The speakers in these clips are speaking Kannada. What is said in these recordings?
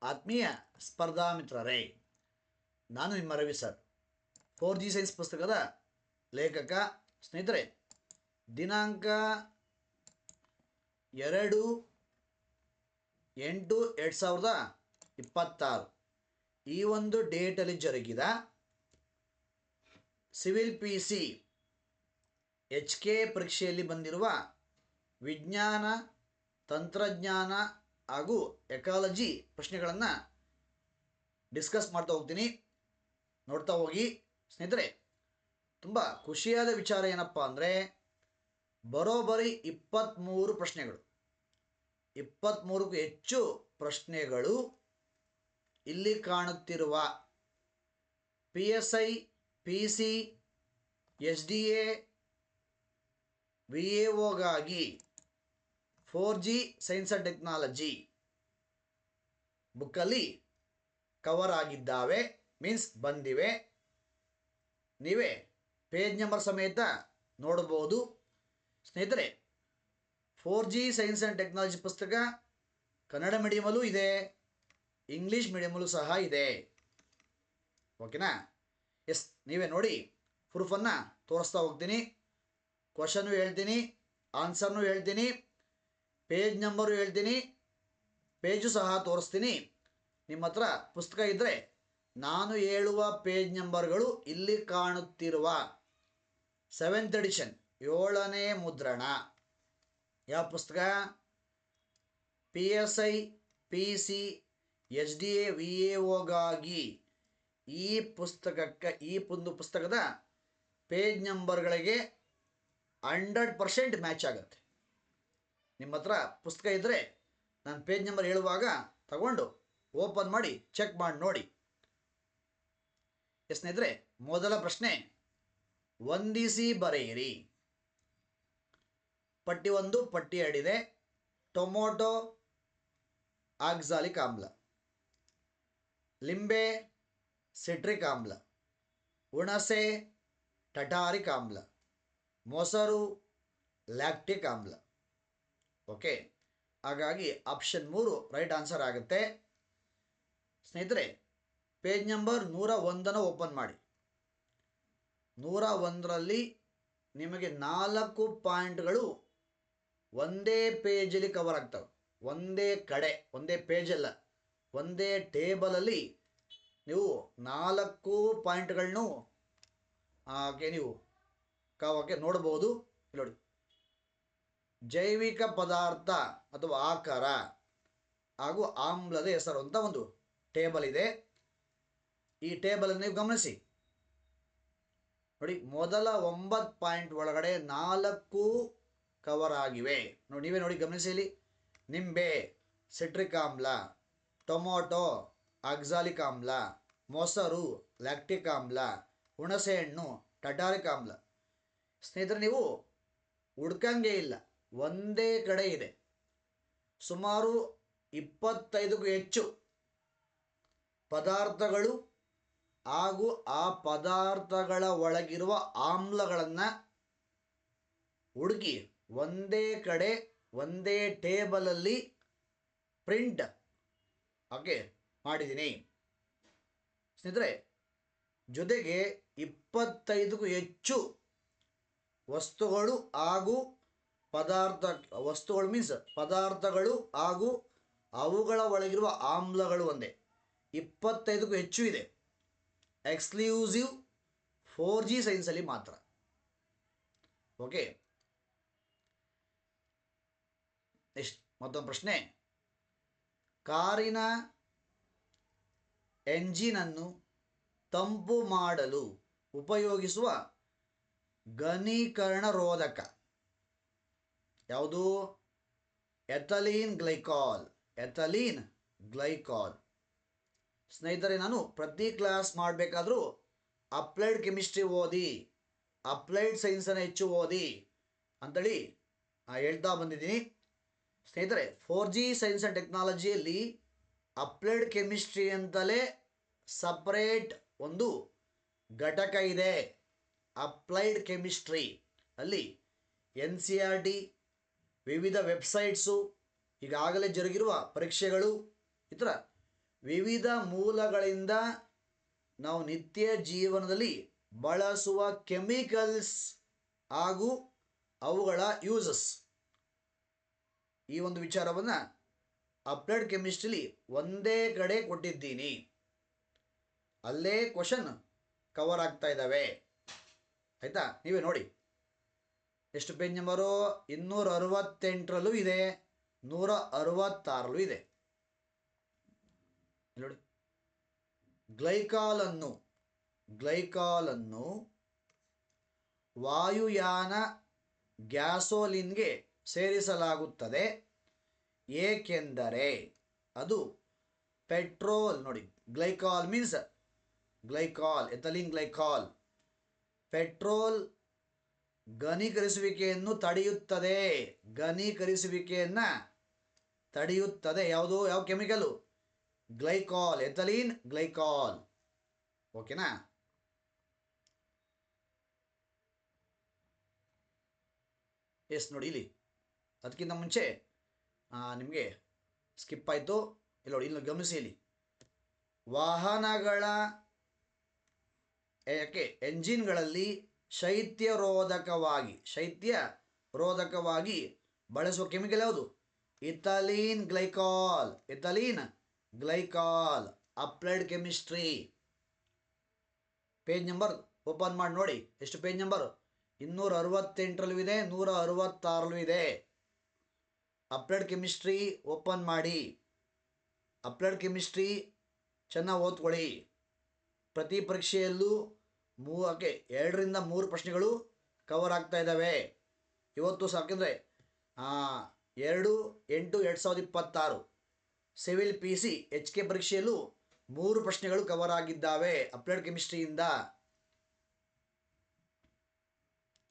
ಆತ್ಮೀಯ ಸ್ಪರ್ಧಾ ಮಿತ್ರರೇ, ನಾನು ನಿಮ್ಮ ರವಿ ಸರ್, 4G ಸೈನ್ಸ್ ಪುಸ್ತಕದ ಲೇಖಕ. ಸ್ನೇಹಿತರೆ, ದಿನಾಂಕ 2/8/2026 ಈ ಒಂದು ಡೇಟಲ್ಲಿ ಜರುಗಿದ ಸಿವಿಲ್ PC HK ಪರೀಕ್ಷೆಯಲ್ಲಿ ಬಂದಿರುವ ವಿಜ್ಞಾನ, ತಂತ್ರಜ್ಞಾನ ಹಾಗೂ ಎಕಾಲಜಿ ಪ್ರಶ್ನೆಗಳನ್ನು ಡಿಸ್ಕಸ್ ಮಾಡ್ತಾ ಹೋಗ್ತೀನಿ. ನೋಡ್ತಾ ಹೋಗಿ. ಸ್ನೇಹಿತರೆ, ತುಂಬ ಖುಷಿಯಾದ ವಿಚಾರ ಏನಪ್ಪ ಅಂದರೆ, ಬರೋಬ್ಬರಿ 23 ಪ್ರಶ್ನೆಗಳು, 23ಕ್ಕೂ ಹೆಚ್ಚು ಪ್ರಶ್ನೆಗಳು ಇಲ್ಲಿ ಕಾಣುತ್ತಿರುವ PSI, PC, SDA, VAOಗಾಗಿ 4G science and technology ಬುಕ್ಕಲ್ಲಿ ಕವರ್ ಆಗಿದ್ದಾವೆ, ಮೀನ್ಸ್ ಬಂದಿವೆ. ನೀವೇ ಪೇಜ್ ನಂಬರ್ ಸಮೇತ ನೋಡಬಹುದು. ಸ್ನೇಹಿತರೆ, 4G ಸೈನ್ಸ್ ಆ್ಯಂಡ್ ಟೆಕ್ನಾಲಜಿ ಪುಸ್ತಕ ಕನ್ನಡ ಮೀಡಿಯಮಲ್ಲೂ ಇದೆ, ಇಂಗ್ಲೀಷ್ ಮೀಡಿಯಮಲ್ಲೂ ಸಹ ಇದೆ. ಓಕೆನಾ? ಎಸ್, ನೀವೇ ನೋಡಿ. ಪ್ರೂಫನ್ನು ತೋರಿಸ್ತಾ ಹೋಗ್ತೀನಿ, ಕ್ವಶನ್ನು ಹೇಳ್ತೀನಿ, ಆನ್ಸರ್ನು ಹೇಳ್ತೀನಿ, ಪೇಜ್ ನಂಬರು ಹೇಳ್ತೀನಿ, ಪೇಜು ಸಹ ತೋರಿಸ್ತೀನಿ. ನಿಮ್ಮ ಹತ್ರ ಪುಸ್ತಕ ಇದ್ದರೆ ನಾನು ಹೇಳುವ ಪೇಜ್ ನಂಬರ್ಗಳು ಇಲ್ಲಿ ಕಾಣುತ್ತಿರುವ 7th ಎಡಿಷನ್ 7ನೇ ಮುದ್ರಣ ಯಾವ ಪುಸ್ತಕ? PSI, PC, SDA, VAOಗಾಗಿ ಈ ಒಂದು ಪುಸ್ತಕದ ಪೇಜ್ ನಂಬರ್ಗಳಿಗೆ 100% ಮ್ಯಾಚ್ ಆಗುತ್ತೆ. ನಿಮ್ಮ ಹತ್ರ ಪುಸ್ತಕ ಇದ್ದರೆ ನಾನು ಪೇಜ್ ನಂಬರ್ ಹೇಳುವಾಗ ತಗೊಂಡು ಓಪನ್ ಮಾಡಿ ಚೆಕ್ ಮಾಡಿ ನೋಡಿ. ಸ್ನೇಹಿತರೆ, ಮೊದಲ ಪ್ರಶ್ನೆ, ಹೊಂದಿಸಿ ಬರೆಯಿರಿ. ಪಟ್ಟಿ 1, ಪಟ್ಟಿ 2 ಇದೆ. ಟೊಮೊಟೊ ಆಕ್ಸಾಲಿಕ್ ಆಮ್ಲ, ಲಿಂಬೆ ಸಿಟ್ರಿಕ್ ಆಮ್ಲ, ಹುಣಸೆ ಟಟಾರಿಕ್ ಆಮ್ಲ, ಮೊಸರು ಲ್ಯಾಕ್ಟಿಕ್ ಆಮ್ಲ. ಓಕೆ, ಹಾಗಾಗಿ ಆಪ್ಷನ್ 3 ರೈಟ್ ಆನ್ಸರ್ ಆಗುತ್ತೆ. ಸ್ನೇಹಿತರೆ, ಪೇಜ್ ನಂಬರ್ 101 ಓಪನ್ ಮಾಡಿ. 101ರಲ್ಲಿ ನಿಮಗೆ 4 ಪಾಯಿಂಟ್ಗಳು ಒಂದೇ ಪೇಜಲ್ಲಿ ಕವರ್ ಆಗ್ತವೆ. ಒಂದೇ ಕಡೆ, ಒಂದೇ ಪೇಜಲ್ಲ, ಒಂದೇ ಟೇಬಲಲ್ಲಿ ನೀವು 4 ಪಾಯಿಂಟ್ಗಳನ್ನು ನೀವು ನೋಡ್ಬೋದು. ನೋಡಿ, ಜೈವಿಕ ಪದಾರ್ಥ ಅಥವಾ ಆಕಾರ ಹಾಗೂ ಆಮ್ಲದ ಹೆಸರು ಅಂತ ಒಂದು ಟೇಬಲ್ ಇದೆ. ಈ ಟೇಬಲನ್ನು ನೀವು ಗಮನಿಸಿ. ನೋಡಿ, ಮೊದಲ 9 ಪಾಯಿಂಟ್ ಒಳಗಡೆ 4 ಕವರ್ ಆಗಿವೆ. ನೋಡಿ, ನೀವೇ ನೋಡಿ, ಗಮನಿಸಿ. ಇಲ್ಲಿ ನಿಂಬೆ ಸಿಟ್ರಿಕ್ ಆಮ್ಲ, ಟೊಮೊಟೊ ಆಕ್ಸಾಲಿಕ್ ಆಮ್ಲ, ಮೊಸರು ಲ್ಯಾಕ್ಟಿಕ್ ಆಮ್ಲ, ಹುಣಸೆಹಣ್ಣು ಟಟಾರಿಕ್ ಆಮ್ಲ. ಸ್ನೇಹಿತರೆ, ನೀವು ಹುಡ್ಕಂಗೆ ಇಲ್ಲ, ಒಂದೇ ಕಡೆ ಇದೆ. ಸುಮಾರು 25ಕ್ಕೂ ಹೆಚ್ಚು ಪದಾರ್ಥಗಳು ಹಾಗೂ ಆ ಪದಾರ್ಥಗಳ ಒಳಗಿರುವ ಆಮ್ಲಗಳನ್ನು ಹುಡುಕಿ ಒಂದೇ ಕಡೆ ಒಂದೇ ಟೇಬಲಲ್ಲಿ ಪ್ರಿಂಟ್ ಮಾಡಿದ್ದೀನಿ. ಸ್ನೇಹಿತರೆ, ಜೊತೆಗೆ 25ಕ್ಕೂ ಹೆಚ್ಚು ವಸ್ತುಗಳು ಹಾಗೂ ವಸ್ತುಗಳು ಮೀನ್ಸ್ ಪದಾರ್ಥಗಳು ಹಾಗೂ ಅವುಗಳ ಒಳಗಿರುವ ಆಮ್ಲಗಳು ಒಂದೇ. 25ಕ್ಕೂ ಹೆಚ್ಚು ಇದೆ. ಎಕ್ಸ್ಕ್ಲೂಸಿವ್ 4G ಸೈನ್ಸಲ್ಲಿ ಮಾತ್ರ. ಓಕೆ, ನೆಕ್ಸ್ಟ್ ಮತ್ತೊಂದು ಪ್ರಶ್ನೆ. ಕಾರಿನ ಎಂಜಿನನ್ನು ತಂಪು ಮಾಡಲು ಉಪಯೋಗಿಸುವ ಘನೀಕರಣ ರೋಧಕ ಯಾವುದು? Ethylene glycol. ಸ್ನೇಹಿತರೆ, ನಾನು ಪ್ರತಿ ಕ್ಲಾಸ್ ಮಾಡಬೇಕಾದ್ರೂ ಅಪ್ಲೈಡ್ ಕೆಮಿಸ್ಟ್ರಿ ಓದಿ, ಅಪ್ಲೈಡ್ ಸೈನ್ಸನ್ನು ಹೆಚ್ಚು ಓದಿ ಅಂತೇಳಿ ಹೇಳ್ತಾ ಬಂದಿದ್ದೀನಿ. ಸ್ನೇಹಿತರೆ, 4G ಸೈನ್ಸ್ ಆ್ಯಂಡ್ ಟೆಕ್ನಾಲಜಿಯಲ್ಲಿ ಅಪ್ಲೈಡ್ ಕೆಮಿಸ್ಟ್ರಿ ಅಂತಲೇ ಸಪ್ರೇಟ್ ಒಂದು ಘಟಕ ಇದೆ. ಅಪ್ಲೈಡ್ ಕೆಮಿಸ್ಟ್ರಿ ಅಲ್ಲಿ NCERT, ವಿವಿಧ ವೆಬ್ಸೈಟ್ಸು, ಈಗಾಗಲೇ ಜರುಗಿರುವ ಪರೀಕ್ಷೆಗಳು, ಈ ಥರ ವಿವಿಧ ಮೂಲಗಳಿಂದ ನಾವು ನಿತ್ಯ ಜೀವನದಲ್ಲಿ ಬಳಸುವ ಕೆಮಿಕಲ್ಸ್ ಹಾಗೂ ಅವುಗಳ ಯೂಸಸ್, ಈ ಒಂದು ವಿಚಾರವನ್ನು ಅಪ್ಲೈಡ್ ಕೆಮಿಸ್ಟ್ರಿಲಿ ಒಂದೇ ಕಡೆ ಕೊಟ್ಟಿದ್ದೀನಿ. ಅಲ್ಲೇ ಕ್ವಶನ್ ಕವರ್ ಆಗ್ತಾ ಇದ್ದಾವೆ. ಆಯಿತಾ, ನೀವೇ ನೋಡಿ. ಎಷ್ಟು ಪೇಜ್ ನಂಬರು? 268ರಲ್ಲೂ ಇದೆ, 166ರಲ್ಲೂ ಇದೆ. ನೋಡಿ, ಗ್ಲೈಕಾಲನ್ನು ವಾಯುಯಾನ ಗ್ಯಾಸೋಲಿನ್ಗೆ ಸೇರಿಸಲಾಗುತ್ತದೆ, ಏಕೆಂದರೆ ಅದು ಪೆಟ್ರೋಲ್. ನೋಡಿ, glycol means ethylene glycol petrol ಘನೀಕರಿಸುವಿಕೆಯನ್ನು ತಡೆಯುತ್ತದೆ. ಯಾವ ಕೆಮಿಕಲು? Glycol, ethylene glycol. ಓಕೆನಾ? ಎಸ್, ನೋಡಿ ಇಲ್ಲಿ ಅದಕ್ಕಿಂತ ಮುಂಚೆ ನಿಮಗೆ ಸ್ಕಿಪ್ ಆಯಿತು. ಇಲ್ಲಿ ನೋಡಿ, ಇಲ್ಲಿ ಗಮನಿಸಿ. ಇಲ್ಲಿ ವಾಹನಗಳ ಎಂಜಿನ್ಗಳಲ್ಲಿ ಶೈತ್ಯ ರೋಧಕವಾಗಿ ಬಳಸುವ ಕೆಮಿಕಲ್ ಯಾವುದು? Ethylene glycol. Applied chemistry page number open ಮಾಡಿ ನೋಡಿ. ಎಷ್ಟು ಪೇಜ್ ನಂಬರ್? 268ರಲ್ಲೂ ಇದೆ, 166ರಲ್ಲೂ ಇದೆ. ಅಪ್ಲೈಡ್ ಕೆಮಿಸ್ಟ್ರಿ ಓಪನ್ ಮಾಡಿ. ಅಪ್ಲೈಡ್ ಕೆಮಿಸ್ಟ್ರಿ ಚೆನ್ನಾಗಿ ಓದ್ಕೊಳ್ಳಿ. ಪ್ರತಿ ಪರೀಕ್ಷೆಯಲ್ಲೂ 2ರಿಂದ 3 ಪ್ರಶ್ನೆಗಳು ಕವರ್ ಆಗ್ತಾ ಇದ್ದಾವೆ. ಇವತ್ತು ಸಾಕಿದ್ರೆ 2/8/2026 ಸಿವಿಲ್ PC HK ಪರೀಕ್ಷೆಯಲ್ಲೂ 3 ಪ್ರಶ್ನೆಗಳು ಕವರ್ ಆಗಿದ್ದಾವೆ ಅಪ್ಲೈಡ್ ಕೆಮಿಸ್ಟ್ರಿಯಿಂದ.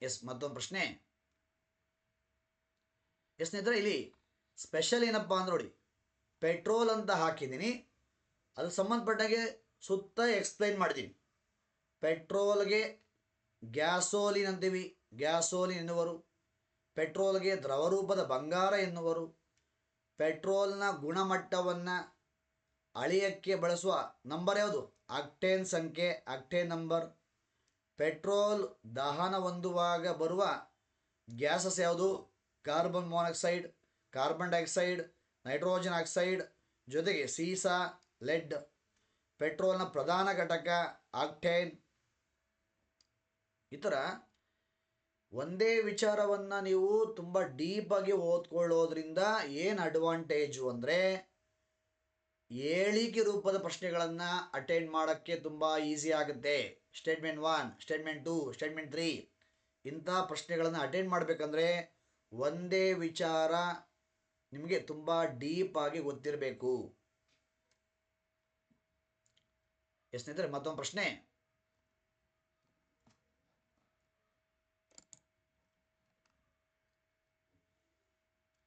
ಎಸ್, ಮತ್ತೊಂದು ಪ್ರಶ್ನೆ. ಸ್ನೇಹಿತರೆ, ಇಲ್ಲಿ ಸ್ಪೆಷಲ್ ಏನಪ್ಪ ಅಂದ್ರೆ ನೋಡಿ, ಪೆಟ್ರೋಲ್ ಅಂತ ಹಾಕಿದ್ದೀನಿ, ಅದು ಸಂಬಂಧಪಟ್ಟಾಗೆ ಸುತ್ತ ಎಕ್ಸ್ಪ್ಲೈನ್ ಮಾಡಿದ್ದೀನಿ. ಪೆಟ್ರೋಲ್ಗೆ ಗ್ಯಾಸೋಲಿನ್ ಅಂತೀವಿ, ಗ್ಯಾಸೋಲಿನ್ ಎನ್ನುವರು. ಪೆಟ್ರೋಲ್ಗೆ ದ್ರವರೂಪದ ಬಂಗಾರ ಎನ್ನುವರು. ಪೆಟ್ರೋಲ್ನ ಗುಣಮಟ್ಟವನ್ನು ಅಳೆಯಕ್ಕೆ ಬಳಸುವ ನಂಬರ್ ಯಾವುದು? ಆಕ್ಟೇನ್ ಸಂಖ್ಯೆ, ಆಕ್ಟೇನ್ ನಂಬರ್. ಪೆಟ್ರೋಲ್ ದಹನ ಹೊಂದುವಾಗ ಬರುವ ಗ್ಯಾಸಸ್ ಯಾವುದು? Carbon monoxide, carbon dioxide, nitrogen oxide, ಜೊತೆಗೆ ಸೀಸ, ಲೆಡ್. ಪೆಟ್ರೋಲ್ನ ಪ್ರಧಾನ ಘಟಕ ಆಕ್ಟೇನ್. ಈ ಥರ ಒಂದೇ ವಿಚಾರವನ್ನು ನೀವು ತುಂಬ ಡೀಪಾಗಿ ಓದ್ಕೊಳ್ಳೋದ್ರಿಂದ ಏನು ಅಡ್ವಾಂಟೇಜು ಅಂದರೆ, ಹೇಳಿಕೆ ರೂಪದ ಪ್ರಶ್ನೆಗಳನ್ನು ಅಟೆಂಡ್ ಮಾಡೋಕ್ಕೆ ತುಂಬ ಈಸಿ ಆಗುತ್ತೆ. ಸ್ಟೇಟ್ಮೆಂಟ್ 1, ಸ್ಟೇಟ್ಮೆಂಟ್ 2, ಸ್ಟೇಟ್ಮೆಂಟ್ 3 ಇಂಥ ಪ್ರಶ್ನೆಗಳನ್ನು ಅಟೆಂಡ್ ಮಾಡಬೇಕಂದ್ರೆ ಒಂದೇ ವಿಚಾರ ನಿಮಗೆ ತುಂಬ ಡೀಪಾಗಿ ಗೊತ್ತಿರಬೇಕು. ಸ್ನೇಹಿತರೆ, ಮತ್ತೊಂದು ಪ್ರಶ್ನೆ.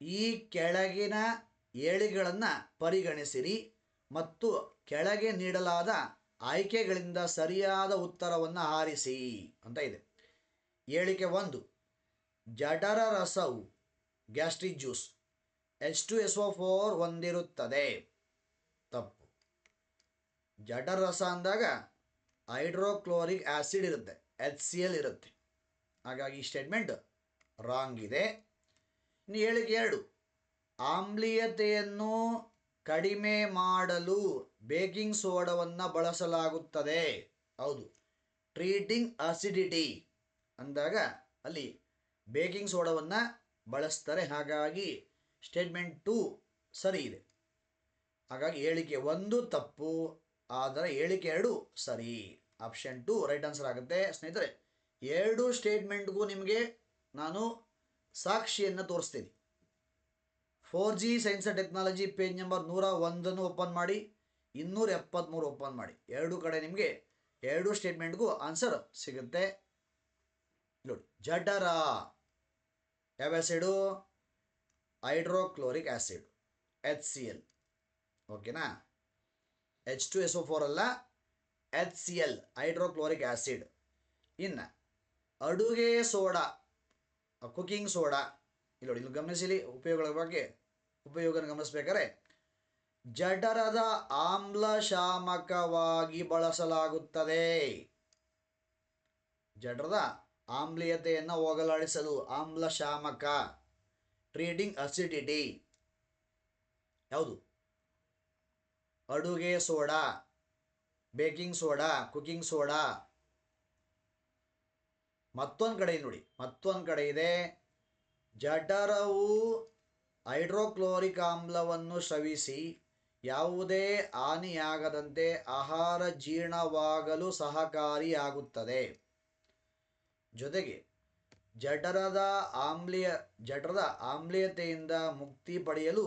ಈ ಕೆಳಗಿನ ಹೇಳಿಕೆಗಳನ್ನು ಪರಿಗಣಿಸಿರಿ ಮತ್ತು ಕೆಳಗೆ ನೀಡಲಾದ ಆಯ್ಕೆಗಳಿಂದ ಸರಿಯಾದ ಉತ್ತರವನ್ನು ಆರಿಸಿ ಅಂತ ಇದೆ. ಹೇಳಿಕೆ 1, ಜಠರ ರಸವು ಗ್ಯಾಸ್ಟ್ರಿಕ್ ಜ್ಯೂಸ್ H2SO4 ಹೊಂದಿರುತ್ತದೆ. ತಪ್ಪು. ಜಠರ ರಸ ಅಂದಾಗ ಹೈಡ್ರೋಕ್ಲೋರಿಕ್ ಆ್ಯಸಿಡ್ ಇರುತ್ತೆ, HCl ಇರುತ್ತೆ. ಹಾಗಾಗಿ ಈ ಸ್ಟೇಟ್ಮೆಂಟ್ ರಾಂಗ್ ಇದೆ. ಇನ್ನು ಹೇಳಿಕೆ 2, ಆಮ್ಲೀಯತೆಯನ್ನು ಕಡಿಮೆ ಮಾಡಲು ಬೇಕಿಂಗ್ ಸೋಡಾವನ್ನು ಬಳಸಲಾಗುತ್ತದೆ. ಹೌದು. ಟ್ರೀಟಿಂಗ್ ಅಸಿಡಿಟಿ ಅಂದಾಗ ಅಲ್ಲಿ ಬೇಕಿಂಗ್ ಸೋಡಾವನ್ನು ಬಳಸ್ತಾರೆ. ಹಾಗಾಗಿ ಸ್ಟೇಟ್ಮೆಂಟ್ 2 ಸರಿ ಇದೆ. ಹಾಗಾಗಿ ಹೇಳಿಕೆ 1 ತಪ್ಪು, ಆದರೆ ಹೇಳಿಕೆ 2 ಸರಿ. ಆಪ್ಷನ್ 2 ರೈಟ್ ಆನ್ಸರ್ ಆಗುತ್ತೆ. ಸ್ನೇಹಿತರೆ, 2 ಸ್ಟೇಟ್ಮೆಂಟ್ಗೂ ನಿಮಗೆ ನಾನು ಸಾಕ್ಷಿಯನ್ನು ತೋರಿಸ್ತೀನಿ. 4G science and technology page number 101 open ಮಾಡಿ, 273 ಓಪನ್ ಮಾಡಿ. 2 ಕಡೆ ನಿಮಗೆ 2 ಸ್ಟೇಟ್ಮೆಂಟ್ಗೂ ಆನ್ಸರ್ ಸಿಗುತ್ತೆ. ನೋಡಿ, ಜಠರ ಯಾವ ಆ್ಯಸಿಡು? Hydrochloric acid, HCl. ಓಕೆನಾ? H2SO4 ಅಲ್ಲ, HCl, ಹೈಡ್ರೋಕ್ಲೋರಿಕ್ ಆ್ಯಸಿಡ್. ಇನ್ನು ಅಡುಗೆ ಸೋಡಾ, ಕುಕಿಂಗ್ ಸೋಡಾ. ಇಲ್ಲಿ ನೋಡಿ, ಇಲ್ಲಿ ಗಮನಿಸಿಲಿ ಉಪಯೋಗಗಳ ಬಗ್ಗೆ. ಉಪಯೋಗ ಗಮನಿಸ್ಬೇಕಾದ್ರೆ ಜಠರದ ಆಮ್ಲಶಾಮಕವಾಗಿ ಬಳಸಲಾಗುತ್ತದೆ. ಜಠರದ ಆಮ್ಲೀಯತೆಯನ್ನು ಹೋಗಲಾಡಿಸಲು ಆಮ್ಲಶಾಮಕ, ಟ್ರೀಟಿಂಗ್ ಅಸಿಡಿಟಿ. ಯಾವುದು? ಅಡುಗೆ soda, baking soda, cooking soda. ಮತ್ತೊಂದು ಕಡೆ ನೋಡಿ, ಮತ್ತೊಂದು ಕಡೆ ಇದೆ, ಜಠರವು ಹೈಡ್ರೋಕ್ಲೋರಿಕ್ ಆಮ್ಲವನ್ನು ಸ್ರವಿಸಿ ಯಾವುದೇ ಹಾನಿಯಾಗದಂತೆ ಆಹಾರ ಜೀರ್ಣವಾಗಲು ಸಹಕಾರಿಯಾಗುತ್ತದೆ. ಜೊತೆಗೆ ಜಠರದ ಆಮ್ಲೀಯತೆಯಿಂದ ಮುಕ್ತಿ ಪಡೆಯಲು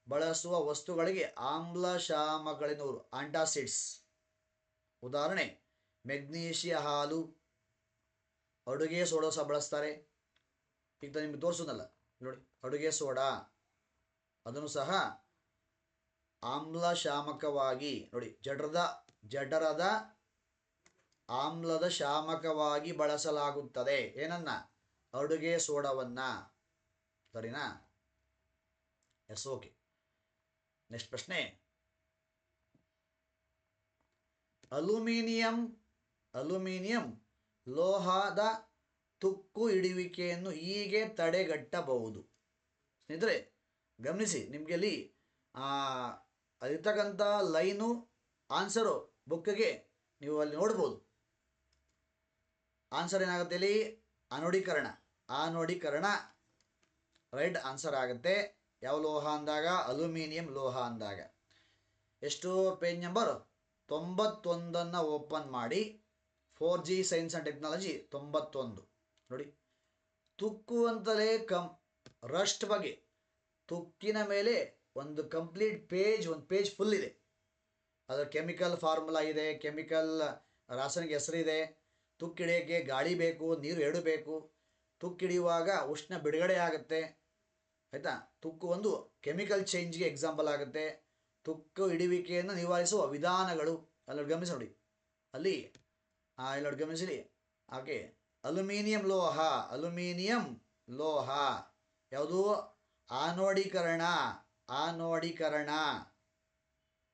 ಬಳಸುವ ವಸ್ತುಗಳಿಗೆ ಆಮ್ಲಶಾಮಕಗಳಿಂದ ಆಂಟಾಸಿಡ್ಸ್. ಉದಾಹರಣೆ ಮೆಗ್ನೀಷಿಯ ಹಾಲು, ಅಡುಗೆ ಸೋಡಾ ಸಹ ಬಳಸ್ತಾರೆ. ಈಗ ನಿಮಗೆ ತೋರಿಸೋದಲ್ಲ ನೋಡಿ, ಅಡುಗೆ ಸೋಡಾ ಅದನ್ನು ಸಹ ಆಮ್ಲಶಾಮಕವಾಗಿ ನೋಡಿ, ಜಠರದ ಆಮ್ಲದ ಶಾಮಕವಾಗಿ ಬಳಸಲಾಗುತ್ತದೆ. ಏನನ್ನ? ಅಡುಗೆ ಸೋಡಾವನ್ನ. ಸರಿನಾ? Yes, okay. ನೆಕ್ಸ್ಟ್ ಪ್ರಶ್ನೆ, ಅಲ್ಯೂಮಿನಿಯಂ ಲೋಹದ ತುಕ್ಕು ಹಿಡಿಯುವಿಕೆಯನ್ನು ಹೀಗೆ ತಡೆಗಟ್ಟಬಹುದು. ಸ್ನೇಹಿತರೆ ಗಮನಿಸಿ, ನಿಮಗೆ ಅಲ್ಲಿ ಅಲ್ಲಿರ್ತಕ್ಕಂಥ ಲೈನು ಆನ್ಸರು ಬುಕ್ಗೆ ನೀವು ಅಲ್ಲಿ ನೋಡ್ಬೋದು. ಆನ್ಸರ್ ಏನಾಗುತ್ತೆ ಇಲ್ಲಿ? ಅನೋಡೀಕರಣ ರೈಟ್ ಆನ್ಸರ್ ಆಗುತ್ತೆ. ಯಾವ ಲೋಹ ಅಂದಾಗ? ಅಲ್ಯೂಮಿನಿಯಂ ಲೋಹ ಅಂದಾಗ. ಎಷ್ಟು? ಪೇಜ್ ನಂಬರ್ 91 ಓಪನ್ ಮಾಡಿ. 4G ಸೈನ್ಸ್ ಆ್ಯಂಡ್ ಟೆಕ್ನಾಲಜಿ 91 ನೋಡಿ. ತುಕ್ಕು ಅಂತಲೇ ರಸ್ಟ್ ಬಗ್ಗೆ, ತುಕ್ಕಿನ ಮೇಲೆ ಒಂದು ಕಂಪ್ಲೀಟ್ ಪೇಜ್, ಒಂದು ಪೇಜ್ ಫುಲ್ ಇದೆ. ಅದರ ಕೆಮಿಕಲ್ ಫಾರ್ಮುಲಾ ಇದೆ, ಕೆಮಿಕಲ್ ರಾಸಾಯನಿಕ ಹೆಸರಿದೆ. ತುಕ್ಕಿಡಿಯೋಕ್ಕೆ ಗಾಳಿ ಬೇಕು, ನೀರು ಎರಡು ಬೇಕು. ತುಕ್ಕಿಡಿಯುವಾಗ ಉಷ್ಣ ಬಿಡುಗಡೆ ಆಗುತ್ತೆ. ಆಯಿತಾ? ತುಕ್ಕು ಒಂದು ಕೆಮಿಕಲ್ ಚೇಂಜ್ಗೆ ಎಕ್ಸಾಂಪಲ್ ಆಗುತ್ತೆ. ತುಕ್ಕು ಹಿಡಿಯುವಿಕೆಯನ್ನು ನಿವಾರಿಸುವ ವಿಧಾನಗಳು ಅಲ್ಲಿ ಗಮನಿಸಿ ನೋಡಿ. ಅಲ್ಲಿ ಇಲ್ಲಿ ಗಮನಿಸಿ. ಹಾಗೆ ಅಲ್ಯೂಮಿನಿಯಂ ಲೋಹ ಯಾವುದು? ಆನೋಡೀಕರಣ.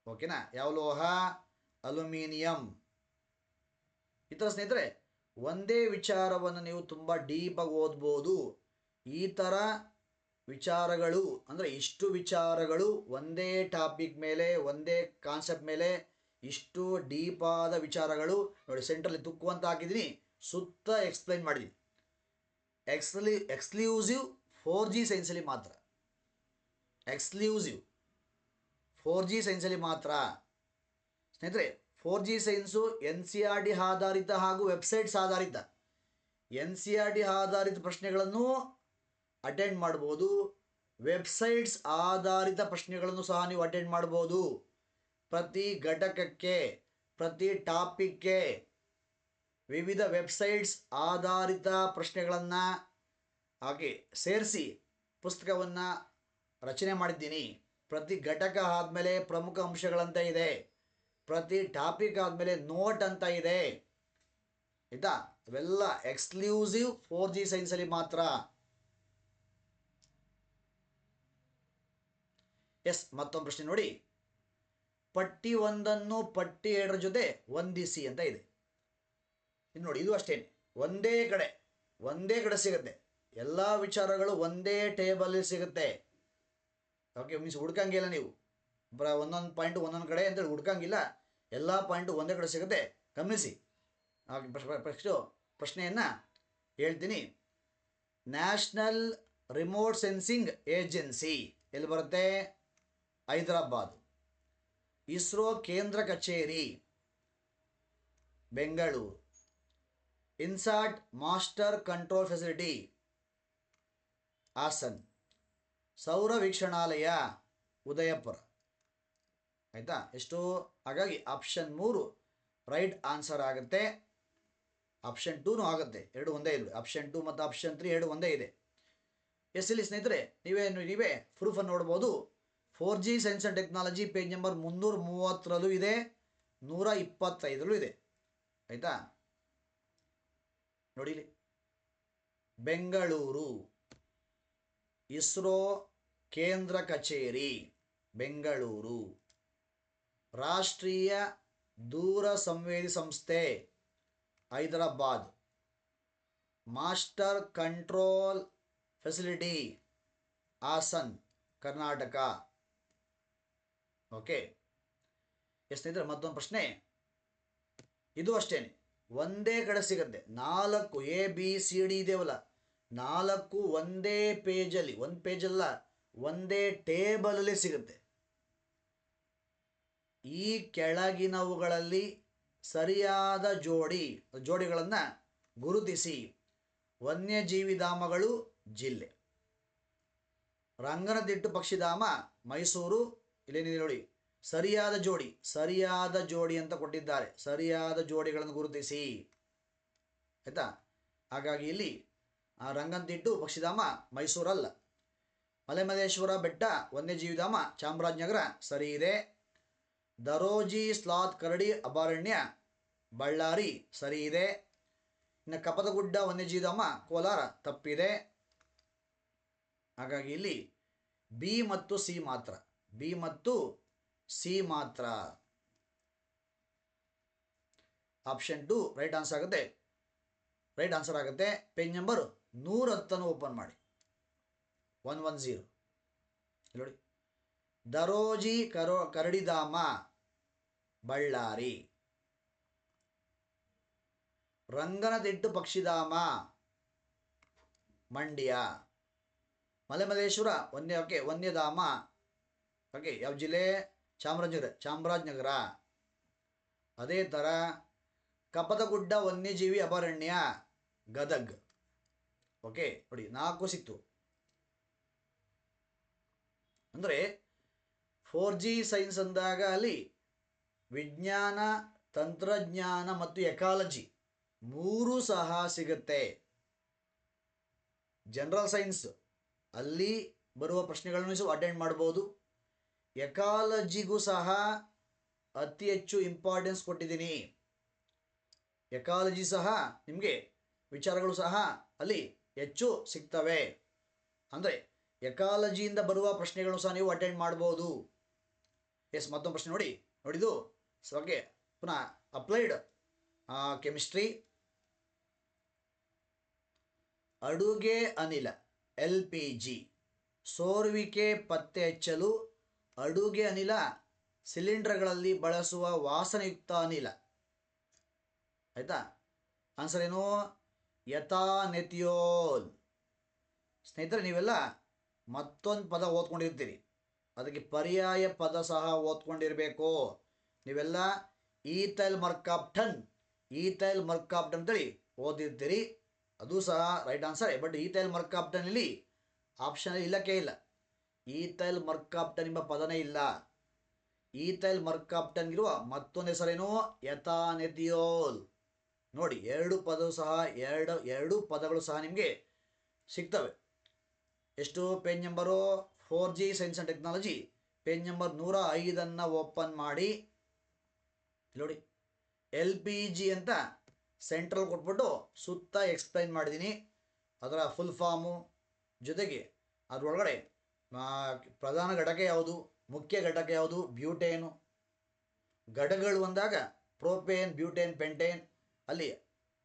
ಓಕೆನಾ? ಯಾವ ಲೋಹ? ಅಲ್ಯೂಮಿನಿಯಂ. ಈ ಥರ ಸ್ನೇಹಿತರೆ ಒಂದೇ ವಿಚಾರವನ್ನು ನೀವು ತುಂಬ ಡೀಪಾಗಿ ಓದ್ಬೋದು. ಈ ಥರ ವಿಚಾರಗಳು ಅಂದರೆ ಇಷ್ಟು ವಿಚಾರಗಳು ಒಂದೇ ಟಾಪಿಕ್ ಮೇಲೆ, ಒಂದೇ ಕಾನ್ಸೆಪ್ಟ್ ಮೇಲೆ ಇಷ್ಟು ಡೀಪಾದ ವಿಚಾರಗಳು ನೋಡಿ. ಸೆಂಟ್ರಲ್ಲಿ ತುಕ್ಕು ಅಂತ ಹಾಕಿದ್ದೀನಿ, ಸುತ್ತ ಎಕ್ಸ್ಪ್ಲೈನ್ ಮಾಡಿದ್ದೀನಿ. ಎಕ್ಸ್ಕ್ಲೂಸಿವ್ 4G ಸೈನ್ಸಲ್ಲಿ ಮಾತ್ರ. ಎಕ್ಸ್ಕ್ಲೂಸಿವ್ 4G ಸೈನ್ಸಲ್ಲಿ ಮಾತ್ರ ಸ್ನೇಹಿತರೆ. 4G ಸೈನ್ಸು NCERT ಆಧಾರಿತ ಹಾಗೂ ವೆಬ್ಸೈಟ್ಸ್ ಆಧಾರಿತ. NCERT ಆಧಾರಿತ ಪ್ರಶ್ನೆಗಳನ್ನು ಅಟೆಂಡ್ ಮಾಡ್ಬೋದು. ವೆಬ್ಸೈಟ್ಸ್ ಆಧಾರಿತ ಪ್ರಶ್ನೆಗಳನ್ನು ಸಹ ನೀವು ಅಟೆಂಡ್ ಮಾಡ್ಬೋದು. ಪ್ರತಿ ಘಟಕಕ್ಕೆ, ಪ್ರತಿ ಟಾಪಿಕ್ಗೆ ವಿವಿಧ ವೆಬ್ಸೈಟ್ಸ್ ಆಧಾರಿತ ಪ್ರಶ್ನೆಗಳನ್ನು ಹಾಗೆ ಸೇರಿಸಿ ಪುಸ್ತಕವನ್ನು ರಚನೆ ಮಾಡಿದ್ದೀನಿ. ಪ್ರತಿ ಘಟಕ ಆದಮೇಲೆ ಪ್ರಮುಖ ಅಂಶಗಳಂತ ಇದೆ, ಪ್ರತಿ ಟಾಪಿಕ್ ಆದಮೇಲೆ ನೋಟ್ ಅಂತ ಇದೆ. ಆಯಿತಾ? ಇವೆಲ್ಲ ಎಕ್ಸ್ಕ್ಲೂಸಿವ್ 4G ಸೈನ್ಸಲ್ಲಿ ಮಾತ್ರ. ಎಸ್, ಮತ್ತೊಂದು ಪ್ರಶ್ನೆ ನೋಡಿ. ಪಟ್ಟಿ 1 ಪಟ್ಟಿ 2 ಜೊತೆ ಹೊಂದಿಸಿ ಅಂತ ಇದೆ. ಇನ್ನು ನೋಡಿ, ಇದು ಅಷ್ಟೇ, ಒಂದೇ ಕಡೆ ಸಿಗುತ್ತೆ. ಎಲ್ಲ ವಿಚಾರಗಳು ಒಂದೇ ಟೇಬಲ್ ಸಿಗುತ್ತೆ. ಓಕೆ, ಮೀನ್ಸ್ ಹುಡ್ಕಂಗಿಲ್ಲ ನೀವು. ಒಂದೊಂದು ಪಾಯಿಂಟ್ ಒಂದೊಂದು ಕಡೆ ಅಂತೇಳಿ ಹುಡ್ಕಂಗಿಲ್ಲ. ಎಲ್ಲ ಪಾಯಿಂಟು ಒಂದೇ ಕಡೆ ಸಿಗುತ್ತೆ. ಗಮನಿಸಿ. ಪ್ರಶ್ನೆಯನ್ನು ಹೇಳ್ತೀನಿ. ನ್ಯಾಷನಲ್ ರಿಮೋಟ್ ಸೆನ್ಸಿಂಗ್ ಏಜೆನ್ಸಿ ಎಲ್ಲಿ ಬರುತ್ತೆ? ಹೈದರಾಬಾದ್. ಇಸ್ರೋ ಕೇಂದ್ರ ಕಚೇರಿ Bengaluru. INSAT master control facility Hassan. ಸೌರ ವೀಕ್ಷಣಾಲಯ ಉದಯಪುರ. ಆಯಿತಾ? ಎಷ್ಟು? ಹಾಗಾಗಿ ಆಪ್ಷನ್ 3 ರೈಟ್ ಆನ್ಸರ್ ಆಗುತ್ತೆ. ಆಪ್ಷನ್ 2 ಆಗುತ್ತೆ, ಎರಡು ಒಂದೇ ಇದೆ. ಆಪ್ಷನ್ 2 ಮತ್ತು ಆಪ್ಷನ್ 3 ಎರಡು ಒಂದೇ ಇದೆ. ಎಸ್, ಇಲ್ಲಿ ಸ್ನೇಹಿತರೆ ನೀವೇ ಪ್ರೂಫನ್ನು ನೋಡ್ಬೋದು. 4G science and technology page number 330ರಲ್ಲೂ ಇದೆ, 125ರಲ್ಲೂ ಇದೆ. ಆಯಿತಾ? ನೋಡಿ, ಬೆಂಗಳೂರು ಇಸ್ರೋ ಕೇಂದ್ರ ಕಚೇರಿ ಬೆಂಗಳೂರು. ರಾಷ್ಟ್ರೀಯ ದೂರ ಸಂವೇದಿ ಸಂಸ್ಥೆ Hyderabad. Master control facility Hassan Karnataka. Okay, ಸ್ನೇಹಿತರೆ ಮತ್ತೊಂದು ಪ್ರಶ್ನೆ. ಇದು ಅಷ್ಟೇನೆ, ಒಂದೇ ಕಡೆ ಸಿಗುತ್ತೆ. 4 ABCD ಇದೆಯಲ್ಲ, 4 ಒಂದೇ ಪೇಜಲ್ಲಿ, ಒಂದು ಪೇಜಲ್ಲ, ಒಂದೇ ಟೇಬಲಲ್ಲಿ ಸಿಗುತ್ತೆ. ಈ ಕೆಳಗಿನವುಗಳಲ್ಲಿ ಸರಿಯಾದ ಜೋಡಿಗಳನ್ನು ಗುರುತಿಸಿ. ವನ್ಯಜೀವಿ ಧಾಮಗಳು ಜಿಲ್ಲೆ. ರಂಗನತಿಟ್ಟು ಪಕ್ಷಿಧಾಮ ಮೈಸೂರು. ಇಲ್ಲೇನಿದೆ ನೋಡಿ, ಸರಿಯಾದ ಜೋಡಿ ಅಂತ ಕೊಟ್ಟಿದ್ದಾರೆ. ಸರಿಯಾದ ಜೋಡಿಗಳನ್ನು ಗುರುತಿಸಿ, ಆಯ್ತಾ. ಹಾಗಾಗಿ ಇಲ್ಲಿ ರಂಗನತಿಟ್ಟು ಪಕ್ಷಿಧಾಮ ಮೈಸೂರಲ್ಲ. ಮಲೆಮಹದೇಶ್ವರ ಬೆಟ್ಟ ವನ್ಯಜೀವಿ ಧಾಮ ಚಾಮರಾಜನಗರ ಸರಿ ಇದೆ. ದರೋಜಿ ಸ್ಲಾತ್ ಕರಡಿ ಅಭಯಾರಣ್ಯ ಬಳ್ಳಾರಿ ಸರಿ ಇದೆ. ಇನ್ನು ಕಪ್ಪತಗುಡ್ಡ ವನ್ಯಜೀವಿ ಧಾಮ ಕೋಲಾರ ತಪ್ಪಿದೆ. ಹಾಗಾಗಿ ಇಲ್ಲಿ ಬಿ ಮತ್ತು ಸಿ ಮಾತ್ರ. ಆಪ್ಷನ್ 2 ರೈಟ್ ಆನ್ಸರ್ ಆಗುತ್ತೆ. ಪೇಜ್ ನಂಬರ್ 110 ಓಪನ್ ಮಾಡಿ. 110 ನೋಡಿ. ದರೋಜಿ ಕರಡಿಧಾಮ ಬಳ್ಳಾರಿ. ರಂಗನತಿಟ್ಟು ಪಕ್ಷಿಧಾಮ ಮಂಡ್ಯ. ಮಲೆಮಹದೇಶ್ವರ ವನ್ಯಧಾಮ ಯಾವ ಜಿಲ್ಲೆ? ಚಾಮರಾಜನಗರ. ಅದೇ ಥರ ಕಪ್ಪತಗುಡ್ಡ ವನ್ಯಜೀವಿ ಅಭಯಾರಣ್ಯ ಗದಗ್. ಓಕೆ ನೋಡಿ, 4 ಸಿಕ್ತು. ಅಂದರೆ 4G ಸೈನ್ಸ್ ಅಂದಾಗ ಅಲ್ಲಿ ವಿಜ್ಞಾನ, ತಂತ್ರಜ್ಞಾನ ಮತ್ತು ಎಕಾಲಜಿ 3 ಸಹ ಸಿಗುತ್ತೆ. ಜನರಲ್ ಸೈನ್ಸ್ ಅಲ್ಲಿ ಬರುವ ಪ್ರಶ್ನೆಗಳನ್ನು ಸಹ ಅಟೆಂಡ್ ಮಾಡ್ಬೋದು. ಎಕಾಲಜಿಗೂ ಸಹ ಅತಿ ಹೆಚ್ಚು ಇಂಪಾರ್ಟೆನ್ಸ್ ಕೊಟ್ಟಿದ್ದೀನಿ. ಎಕಾಲಜಿ ಸಹ ನಿಮಗೆ ವಿಚಾರಗಳು ಸಹ ಅಲ್ಲಿ ಹೆಚ್ಚು ಸಿಗ್ತವೆ. ಅಂದರೆ ಎಕಾಲಜಿಯಿಂದ ಬರುವ ಪ್ರಶ್ನೆಗಳು ಸಹ ನೀವು ಅಟೆಂಡ್ ಮಾಡ್ಬೋದು. ಮತ್ತೊಂದು ಪ್ರಶ್ನೆ ನೋಡಿದು ಓಕೆ. ಪುನಃ ಅಪ್ಲೈಡ್ ಕೆಮಿಸ್ಟ್ರಿ. ಅಡುಗೆ ಅನಿಲ LPG ಸೋರುವಿಕೆ ಪತ್ತೆ ಹಚ್ಚಲು ಅಡುಗೆ ಅನಿಲ ಸಿಲಿಂಡರ್ಗಳಲ್ಲಿ ಬಳಸುವ ವಾಸನೆಯುಕ್ತ ಅನಿಲ. ಆಯಿತಾ? ಆನ್ಸರ್ ಏನು? ಎಥಾನೆಥಿಯೋಲ್. ಸ್ನೇಹಿತರೆ, ನೀವೆಲ್ಲ ಮತ್ತೊಂದು ಪದ ಓದ್ಕೊಂಡಿರ್ತೀರಿ, ಅದಕ್ಕೆ ಪರ್ಯಾಯ ಪದ ಸಹ ಓದ್ಕೊಂಡಿರಬೇಕು. ನೀವೆಲ್ಲ ಈಥೈಲ್ ಮರ್ಕಾಪ್ಟನ್ ಅಂತೇಳಿ ಓದಿರ್ತೀರಿ. ಅದು ಸಹ ರೈಟ್ ಆನ್ಸರ್. ಬಟ್ ಈಥೈಲ್ ಮರ್ಕಾಪ್ಟನ್ ಇಲ್ಲಿ ಆಪ್ಷನ್ ಇಲ್ಲಕ್ಕೆ ಇಲ್ಲ. ಈಥೈಲ್ ಮರ್ಕಾಪ್ಟನ್ ಎಂಬ ಪದನೇ ಇಲ್ಲ. ಈಥೈಲ್ ಮರ್ಕಾಪ್ಟನ್ ಇರುವ ಮತ್ತೊಂದು ಹೆಸರೇನು? ಎಥಾನೆಥಿಯೋಲ್. ನೋಡಿ, ಎರಡು ಪದಗಳು ಸಹ ನಿಮಗೆ ಸಿಗ್ತವೆ. ಎಷ್ಟು? Page number 4G science and technology page number 105 open ಮಾಡಿ. ನೋಡಿ, LPG ಅಂತ ಸೆಂಟ್ರಲ್ ಕೊಟ್ಬಿಟ್ಟು ಸುತ್ತ ಎಕ್ಸ್ಪ್ಲೈನ್ ಮಾಡಿದ್ದೀನಿ. ಅದರ ಫುಲ್ ಫಾರ್ಮು ಜೊತೆಗೆ ಅದರೊಳಗಡೆ ಪ್ರಧಾನ ಘಟಕ ಯಾವುದು, ಮುಖ್ಯ ಘಟಕ ಯಾವುದು, ಬ್ಯೂಟೇನು. ಘಟಕಗಳು ಅಂದಾಗ ಪ್ರೋಪೇನ್, ಬ್ಯೂಟೇನ್, ಪೆಂಟೇನ್. ಅಲ್ಲಿ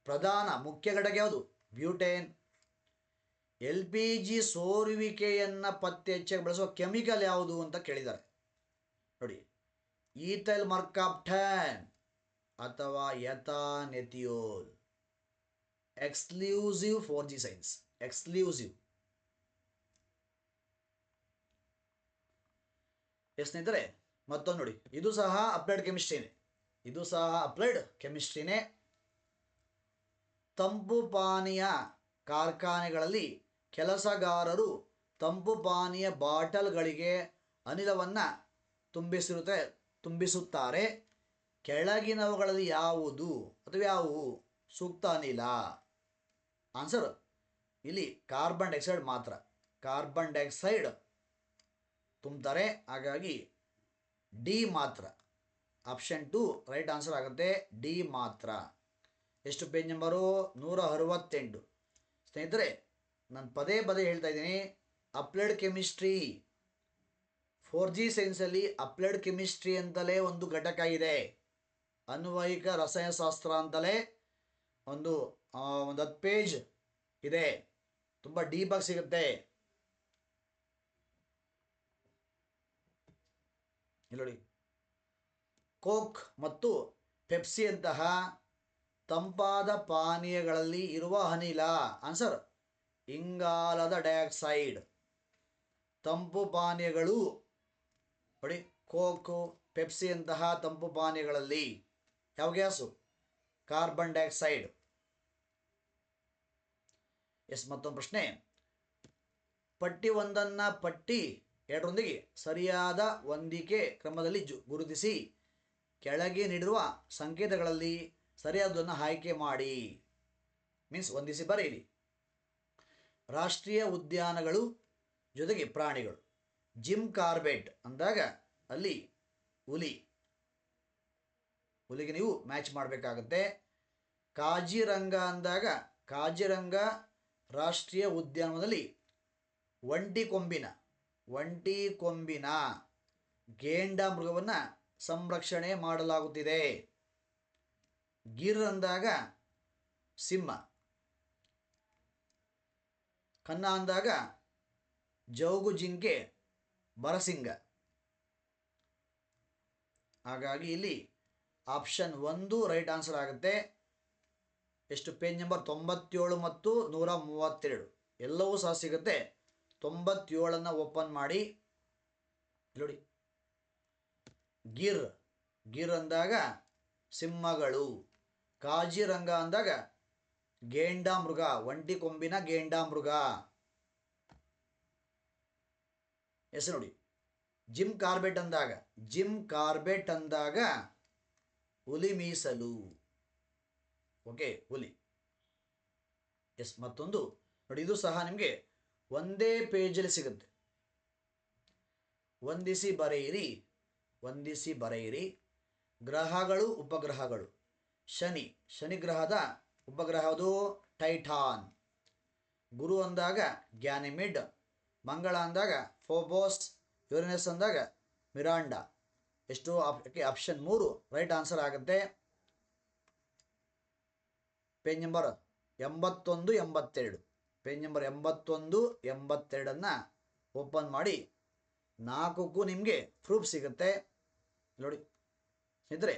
ಪ್ರಧಾನ ಮುಖ್ಯ ಘಟಕ ಯಾವುದು? ಬ್ಯೂಟೇನ್. LPG ಸೋರುವಿಕೆಯನ್ನು ಪತ್ತೆ ಹಚ್ಚಕ್ಕೆ ಬಳಸುವ ಕೆಮಿಕಲ್ ಯಾವುದು ಅಂತ ಕೇಳಿದ್ದಾರೆ. ನೋಡಿ, ಈಥೈಲ್ ಮರ್ಕಾಪ್ಟನ್ ಅಥವಾ ಎಥಾನೆಥಿಯೋಲ್. Exclusive 4G science, exclusive. ಸ್ನೇಹಿತರೆ, ಮತ್ತೊಂದು ನೋಡಿ, ಇದು ಸಹ ಅಪ್ಲೈಡ್ ಕೆಮಿಸ್ಟ್ರಿನೇ. ತಂಪು ಪಾನೀಯ ಕಾರ್ಖಾನೆಗಳಲ್ಲಿ ಕೆಲಸಗಾರರು ತಂಪು ಪಾನೀಯ ಬಾಟಲ್ಗಳಿಗೆ ಅನಿಲವನ್ನು ತುಂಬಿಸುತ್ತಾರೆ. ಕೆಳಗಿನವುಗಳಲ್ಲಿ ಯಾವುವು ಸೂಕ್ತ ಅನಿಲ? ಆನ್ಸರ್ ಇಲ್ಲಿ ಕಾರ್ಬನ್ ಡೈಆಕ್ಸೈಡ್ ಮಾತ್ರ. ಕಾರ್ಬನ್ ಡೈಆಕ್ಸೈಡ್ ತುಂಬ್ತಾರೆ. ಹಾಗಾಗಿ ಡಿ ಮಾತ್ರ. ಆಪ್ಷನ್ 2 ರೈಟ್ ಆನ್ಸರ್ ಆಗುತ್ತೆ. ಡಿ ಮಾತ್ರ. ಎಷ್ಟು? Page number 168. ಸ್ನೇಹಿತರೆ, ನಾನು ಪದೇ ಹೇಳ್ತಾ ಇದ್ದೀನಿ, ಅಪ್ಲೈಡ್ ಕೆಮಿಸ್ಟ್ರಿ 4G ಸೈನ್ಸಲ್ಲಿ ಅಪ್ಲೈಡ್ ಕೆಮಿಸ್ಟ್ರಿ ಅಂತಲೇ ಒಂದು ಘಟಕ ಇದೆ, ಅನ್ವಯಿಕ ರಸಾಯನಶಾಸ್ತ್ರ ಅಂತಲೇ ಒಂದು 10 ಪೇಜ್ ಇದೆ, ತುಂಬ ಡೀಪಾಗಿ ಸಿಗುತ್ತೆ. ಇಲ್ಲಿ ನೋಡಿ, ಕೋಕ್ ಮತ್ತು ಪೆಪ್ಸಿಯಂತಹ ತಂಪಾದ ಪಾನೀಯಗಳಲ್ಲಿ ಇರುವ ಅನಿಲ. ಆನ್ಸರ್ ಇಂಗಾಲದ ಡೈಆಕ್ಸೈಡ್. ತಂಪು ಪಾನೀಯಗಳು ನೋಡಿ, ಕೋಕು ಪೆಪ್ಸಿಯಂತಹ ತಂಪು ಪಾನೀಯಗಳಲ್ಲಿ ಯಾವ ಗ್ಯಾಸು? Carbon dioxide. ಎಸ್, ಮತ್ತೊಂದು ಪ್ರಶ್ನೆ. ಪಟ್ಟಿ ಒಂದನ್ನು ಪಟ್ಟಿ ಎರಡರೊಂದಿಗೆ ಸರಿಯಾದ ಹೊಂದಿಕೆ ಕ್ರಮದಲ್ಲಿ ಗುರುತಿಸಿ ಕೆಳಗೆ ನೀಡಿರುವ ಸಂಕೇತಗಳಲ್ಲಿ ಸರಿಯಾದನ್ನು ಆಯ್ಕೆ ಮಾಡಿ. ಮೀನ್ಸ್ ಹೊಂದಿಸಿ ಬರೆಯಿರಿ. ರಾಷ್ಟ್ರೀಯ ಉದ್ಯಾನಗಳು ಜೊತೆಗೆ ಪ್ರಾಣಿಗಳು. ಜಿಮ್ ಕಾರ್ಬೆಟ್ ಅಂದಾಗ ಅಲ್ಲಿ ಹುಲಿಗೆ ನೀವು ಮ್ಯಾಚ್ ಮಾಡಬೇಕಾಗುತ್ತೆ. ಕಾಜಿರಂಗ ಅಂದಾಗ ಕಾಜಿರಂಗ ರಾಷ್ಟ್ರೀಯ ಉದ್ಯಾನವನದಲ್ಲಿ ಒಂಟಿ ಕೊಂಬಿನ ಗೇಂಡ ಮೃಗವನ್ನು ಸಂರಕ್ಷಣೆ ಮಾಡಲಾಗುತ್ತಿದೆ. ಗಿರ್ ಅಂದಾಗ ಸಿಂಹ, ಕನ್ನ ಅಂದಾಗ ಜೌಗು ಜಿಂಕೆ ಬರಸಿಂಗ. ಹಾಗಾಗಿ ಇಲ್ಲಿ ಆಪ್ಷನ್ 1 ರೈಟ್ ಆನ್ಸರ್ ಆಗುತ್ತೆ. ಎಷ್ಟು? ಪೇಜ್ ನಂಬರ್ 97 ಮತ್ತು 132 ಎಲ್ಲವೂ ಸಹ ಸಿಗುತ್ತೆ. 97 ಓಪನ್ ಮಾಡಿ ನೋಡಿ. ಗಿರ್ ಅಂದಾಗ ಸಿಂಹಗಳು, ಕಾಜಿರಂಗ ಅಂದಾಗ ಗೇಂಡಾಮೃಗ, ಒಂಟಿ ಕೊಂಬಿನ ಗೇಂಡಾಮೃಗ. ಹೆಸರು ನೋಡಿ. ಜಿಮ್ ಕಾರ್ಬೆಟ್ ಅಂದಾಗ ಹುಲಿ ಮೀಸಲು. ಓಕೆ, ಹುಲಿ. ಎಸ್, ಮತ್ತೊಂದು ನೋಡಿ, ಇದು ಸಹ ನಿಮಗೆ ಒಂದೇ ಪೇಜಲ್ಲಿ ಸಿಗುತ್ತೆ. ಹೊಂದಿಸಿ ಬರೆಯಿರಿ. ಗ್ರಹಗಳು, ಉಪಗ್ರಹಗಳು. ಶನಿ ಗ್ರಹದ ಉಪಗ್ರಹದು ಟೈಟಾನ್. ಗುರು ಅಂದಾಗ ಗ್ಯಾನಿಮಿಡ್. ಮಂಗಳ ಅಂದಾಗ ಫೋಬೋಸ್. ಯುರೇನಸ್ ಅಂದಾಗ ಮಿರಾಂಡಾ. ಎಷ್ಟು? ಆಪ್ಷನ್ 3 ರೈಟ್ ಆನ್ಸರ್ ಆಗುತ್ತೆ. Page number 81, 82. Page number 81, 82 open ಮಾಡಿ. 4ಕ್ಕೂ ನಿಮಗೆ ಪ್ರೂಫ್ ಸಿಗುತ್ತೆ ನೋಡಿ. ಸ್ನೇಹಿತರೆ,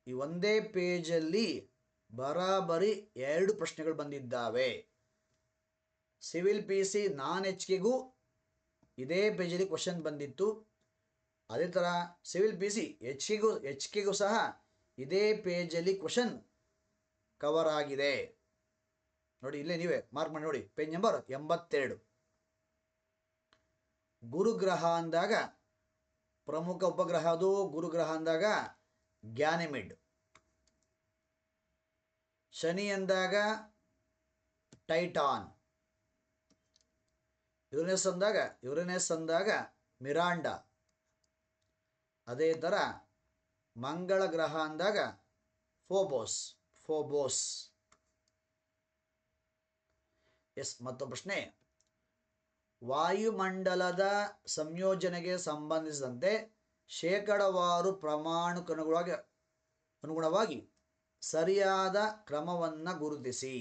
ಈ ಒಂದೇ ಪೇಜಲ್ಲಿ ಬರಾಬರಿ 2 ಪ್ರಶ್ನೆಗಳು ಬಂದಿದ್ದಾವೆ. ಸಿವಿಲ್ PC ನಾನ್ HKಗೂ ಇದೇ ಪೇಜಲ್ಲಿ ಕ್ವಶನ್ ಬಂದಿತ್ತು. ಅದೇ ಥರ ಸಿವಿಲ್ PC HKಗೂ ಸಹ ಇದೇ ಪೇಜಲ್ಲಿ ಕ್ವಶನ್ ಕವರ್ ಆಗಿದೆ ನೋಡಿ. ಇಲ್ಲೇ ನೀವೇ ಮಾರ್ಕ್ ಮಾಡಿ ನೋಡಿ. Page number 82. ಗುರುಗ್ರಹ ಅಂದಾಗ ಪ್ರಮುಖ ಉಪಗ್ರಹ ಅದು. ಗುರುಗ್ರಹ ಅಂದಾಗ ಗ್ಯಾನಿಮಿಡ್. ಶನಿ ಅಂದಾಗ ಟೈಟಾನ್. ಯುರೇನಸ್ ಅಂದಾಗ ಮಿರಾಂಡಾ. ಅದೇ ಥರ ಮಂಗಳ ಗ್ರಹ ಅಂದಾಗ ಫೋಬೋಸ್. ಎಸ್, ಮತ್ತೊಂದು ಪ್ರಶ್ನೆ. ವಾಯುಮಂಡಲದ ಸಂಯೋಜನೆಗೆ ಸಂಬಂಧಿಸಿದಂತೆ ಶೇಕಡವಾರು ಅನುಗುಣವಾಗಿ ಸರಿಯಾದ ಕ್ರಮವನ್ನು ಗುರುತಿಸಿ.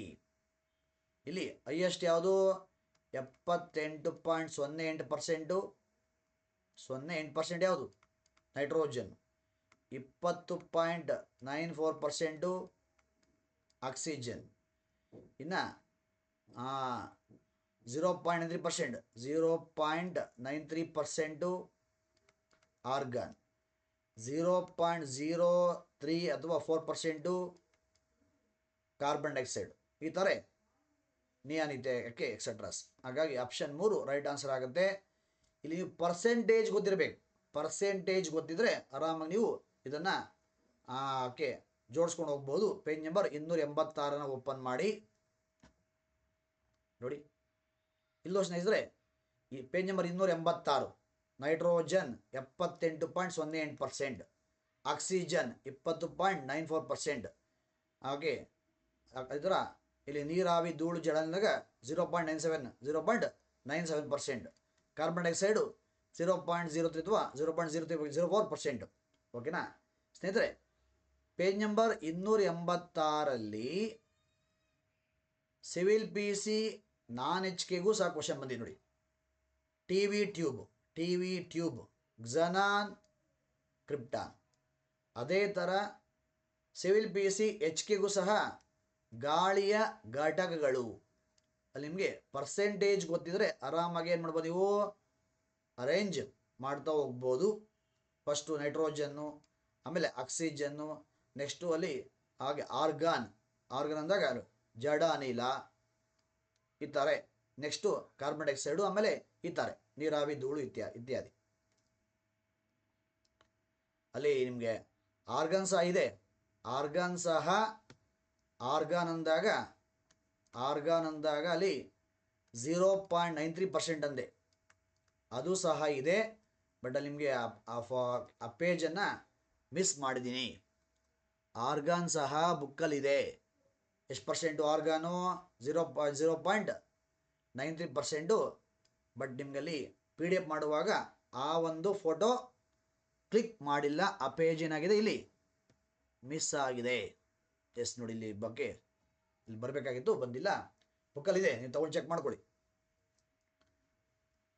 ಇಲ್ಲಿ ಹೈಯೆಸ್ಟ್ ಯಾವುದು? 78.08%. 08% ಯಾವುದು? ನೈಟ್ರೋಜನ್. 20.94% ಆಕ್ಸಿಜನ್. ಇನ್ನು 0.93% ಆರ್ಗನ್. 0.03 ಅಥವಾ 4% ಕಾರ್ಬನ್ ಡೈಆಕ್ಸೈಡ್. ಈ ಥರ ನಿಯಾನಿಟಕ್ಕೆ ಎಕ್ಸೆಟ್ರಾಸ್. ಹಾಗಾಗಿ ಆಪ್ಷನ್ 3 ರೈಟ್ ಆನ್ಸರ್ ಆಗುತ್ತೆ. ಇಲ್ಲಿ ನೀವು ಪರ್ಸೆಂಟೇಜ್ ಗೊತ್ತಿರಬೇಕು. ಪರ್ಸೆಂಟೇಜ್ ಗೊತ್ತಿದ್ರೆ ಆರಾಮಾಗಿ ನೀವು ಇದನ್ನು ಜೋಡಿಸ್ಕೊಂಡು ಹೋಗ್ಬೋದು. ಪೇಜ್ ನಂಬರ್ 286 ಓಪನ್ ಮಾಡಿ ನೋಡಿ. ಇಲ್ಲೋ ಸ್ನೇಹಿತರೆ, ಈ ಪೇಜ್ ನಂಬರ್ 286 ನೈಟ್ರೋಜನ್ 78.08%, ಆಕ್ಸಿಜನ್ 20.94%. ಹಾಗೆ ಇದರ ಇಲ್ಲಿ ನೀರಾವಿ ಧೂಳು ಜಲ ಅಂದಾಗ 0.97%, ಕಾರ್ಬನ್ ಡೈಆಕ್ಸೈಡು 0.03 ಅಥವಾ 0.04%. ಓಕೆನಾ ಸ್ನೇಹಿತರೆ, ಪೇಜ್ ನಂಬರ್ 286ರಲ್ಲಿ civil P C non H ಕೆಗೂ ಸಹ ಕ್ವಶನ್ ಬಂದಿದೆ ನೋಡಿ. T V tube xenon krypton. ಅದೇ ಥರ ಸಿವಿಲ್ ಪಿ ಸಿ ಎಚ್ ಕೆಗೂ ಸಹ ಗಾಳಿಯ ಘಟಕಗಳು. ಅಲ್ಲಿ ನಿಮಗೆ ಪರ್ಸೆಂಟೇಜ್ ಗೊತ್ತಿದ್ರೆ ಆರಾಮಾಗಿ ಏನು ಮಾಡ್ಬೋದು, ನೀವು ಅರೇಂಜ್ ಮಾಡ್ತಾ ಹೋಗ್ಬೋದು. ಫಸ್ಟು ನೈಟ್ರೋಜನ್ನು, ಆಮೇಲೆ ಆಕ್ಸಿಜನ್ನು, ನೆಕ್ಸ್ಟು ಅಲ್ಲಿ ಹಾಗೆ ಆರ್ಗಾನ್ ಅಂದಾಗ ಜಡ ಅನಿಲ ಈ ಥರ, ನೆಕ್ಸ್ಟು ಕಾರ್ಬನ್ ಡೈಆಕ್ಸೈಡು, ಆಮೇಲೆ ಈ ಥರ ನೀರಾವಿ ಧೂಳು ಇತ್ಯಾದಿ. ಅಲ್ಲಿ ನಿಮಗೆ ಆರ್ಗಾನ್ ಸಹ ಇದೆ. ಆರ್ಗಾನ್ ಅಂದಾಗ ಅಲ್ಲಿ 0.93% ಅಂದೆ, ಅದು ಸಹ ಇದೆ. ಬಟ್ ಅಲ್ಲಿ ನಿಮಗೆ ಆ ಪೇಜನ್ನು ಮಿಸ್ ಮಾಡಿದ್ದೀನಿ. ಆರ್ಗಾನ್ ಸಹ ಬುಕ್ಕಲ್ಲಿದೆ. ಎಷ್ಟು ಪರ್ಸೆಂಟು ಆರ್ಗಾನು? 0.93%. ಬಟ್ ನಿಮಗಲ್ಲಿ ಪಿ ಡಿ ಎಫ್ ಮಾಡುವಾಗ ಆ ಒಂದು ಫೋಟೋ ಕ್ಲಿಕ್ ಮಾಡಿಲ್ಲ. ಆ ಪೇಜ್ ಏನಾಗಿದೆ, ಇಲ್ಲಿ ಮಿಸ್ ಆಗಿದೆ. ಎಸ್ ನೋಡಿ, ಇಲ್ಲಿ ಬಗ್ಗೆ ಇಲ್ಲಿ ಬರಬೇಕಾಗಿತ್ತು, ಬಂದಿಲ್ಲ. ಬುಕ್ಕಲ್ಲಿದೆ, ನೀವು ತಗೊಂಡು ಚೆಕ್ ಮಾಡ್ಕೊಳ್ಳಿ.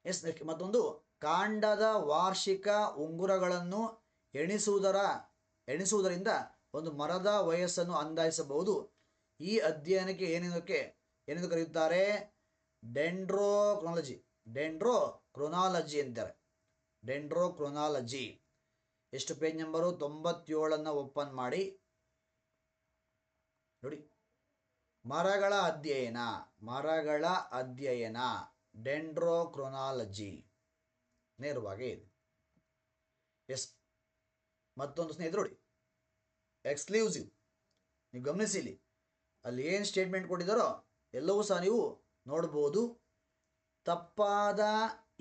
ಎಸ್, ಮತ್ತೊಂದು, ಕಾಂಡದ ವಾರ್ಷಿಕ ಉಂಗುರಗಳನ್ನು ಎಣಿಸುವುದರಿಂದ ಒಂದು ಮರದ ವಯಸ್ಸನ್ನು ಅಂದಾಜಿಸಬಹುದು. ಈ ಅಧ್ಯಯನಕ್ಕೆ ಏನೆಂದು ಕರೆಯುತ್ತಾರೆ? ಡೆಂಡ್ರೋಕ್ರೊನಾಲಜಿ ಅಂತಾರೆ. ಡೆಂಡ್ರೋಕ್ರೊನಾಲಜಿ. ಎಷ್ಟು ಪೇಜ್ ನಂಬರು? 97 ಓಪನ್ ಮಾಡಿ ನೋಡಿ. ಮರಗಳ ಅಧ್ಯಯನ ಡೆಂಡ್ರೋಕ್ರೊನಾಲಜಿ ನೇರವಾಗಿ ಇದೆ. ಎಸ್, ಮತ್ತೊಂದು ಸ್ನೇಹಿತರು ನೋಡಿ, ಎಕ್ಸ್ಕ್ಲೂಸಿವ್. ನೀವು ಗಮನಿಸಿಲಿ, ಅಲ್ಲಿ ಏನು ಸ್ಟೇಟ್ಮೆಂಟ್ ಕೊಟ್ಟಿದ್ದಾರೋ ಎಲ್ಲವೂ ಸಹ ನೀವು ನೋಡ್ಬೋದು. ತಪ್ಪಾದ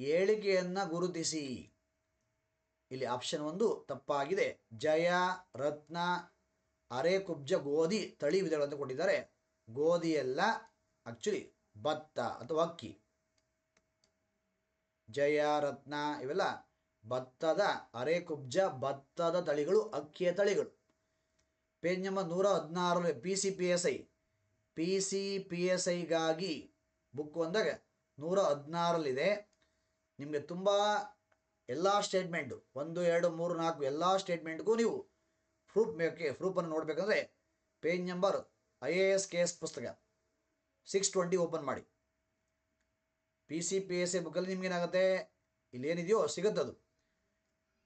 ಹೇಳಿಕೆಯನ್ನು ಗುರುತಿಸಿ. ಇಲ್ಲಿ ಆಪ್ಷನ್ 1 ತಪ್ಪಾಗಿದೆ. ಜಯ, ರತ್ನ, ಅರೆಕುಬ್ಜ ಗೋಧಿ ತಳಿ ವಿಧಗಳನ್ನು ಕೊಟ್ಟಿದ್ದಾರೆ. ಗೋಧಿಯಲ್ಲ, ಆಕ್ಚುಲಿ ಭತ್ತ ಅಥವಾ ಅಕ್ಕಿ. ಜಯ, ರತ್ನ ಇವೆಲ್ಲ ಭತ್ತದ, ಅರೆಕುಬ್ಜ ಭತ್ತದ ತಳಿಗಳು, ಅಕ್ಕಿಯ ತಳಿಗಳು. Page number 116 P C P S ಐಗಾಗಿ ಬುಕ್ ಅಂದಾಗ 116ರಲ್ಲಿದೆ. ನಿಮಗೆ ತುಂಬ ಎಲ್ಲ ಸ್ಟೇಟ್ಮೆಂಟು 1, 2, 3, 4 ಎಲ್ಲ ಸ್ಟೇಟ್ಮೆಂಟ್ಗೂ ನೀವು ಪ್ರೂಫನ್ನು ನೋಡಬೇಕಂದ್ರೆ ಪೇಜ್ ನಂಬರ್ IAS KS ಪುಸ್ತಕ 620 ಓಪನ್ ಮಾಡಿ. P C P S I ಬುಕ್ಕಲ್ಲಿ ನಿಮ್ಗೇನಾಗುತ್ತೆ, ಇಲ್ಲಿ ಏನಿದೆಯೋ ಸಿಗುತ್ತದು.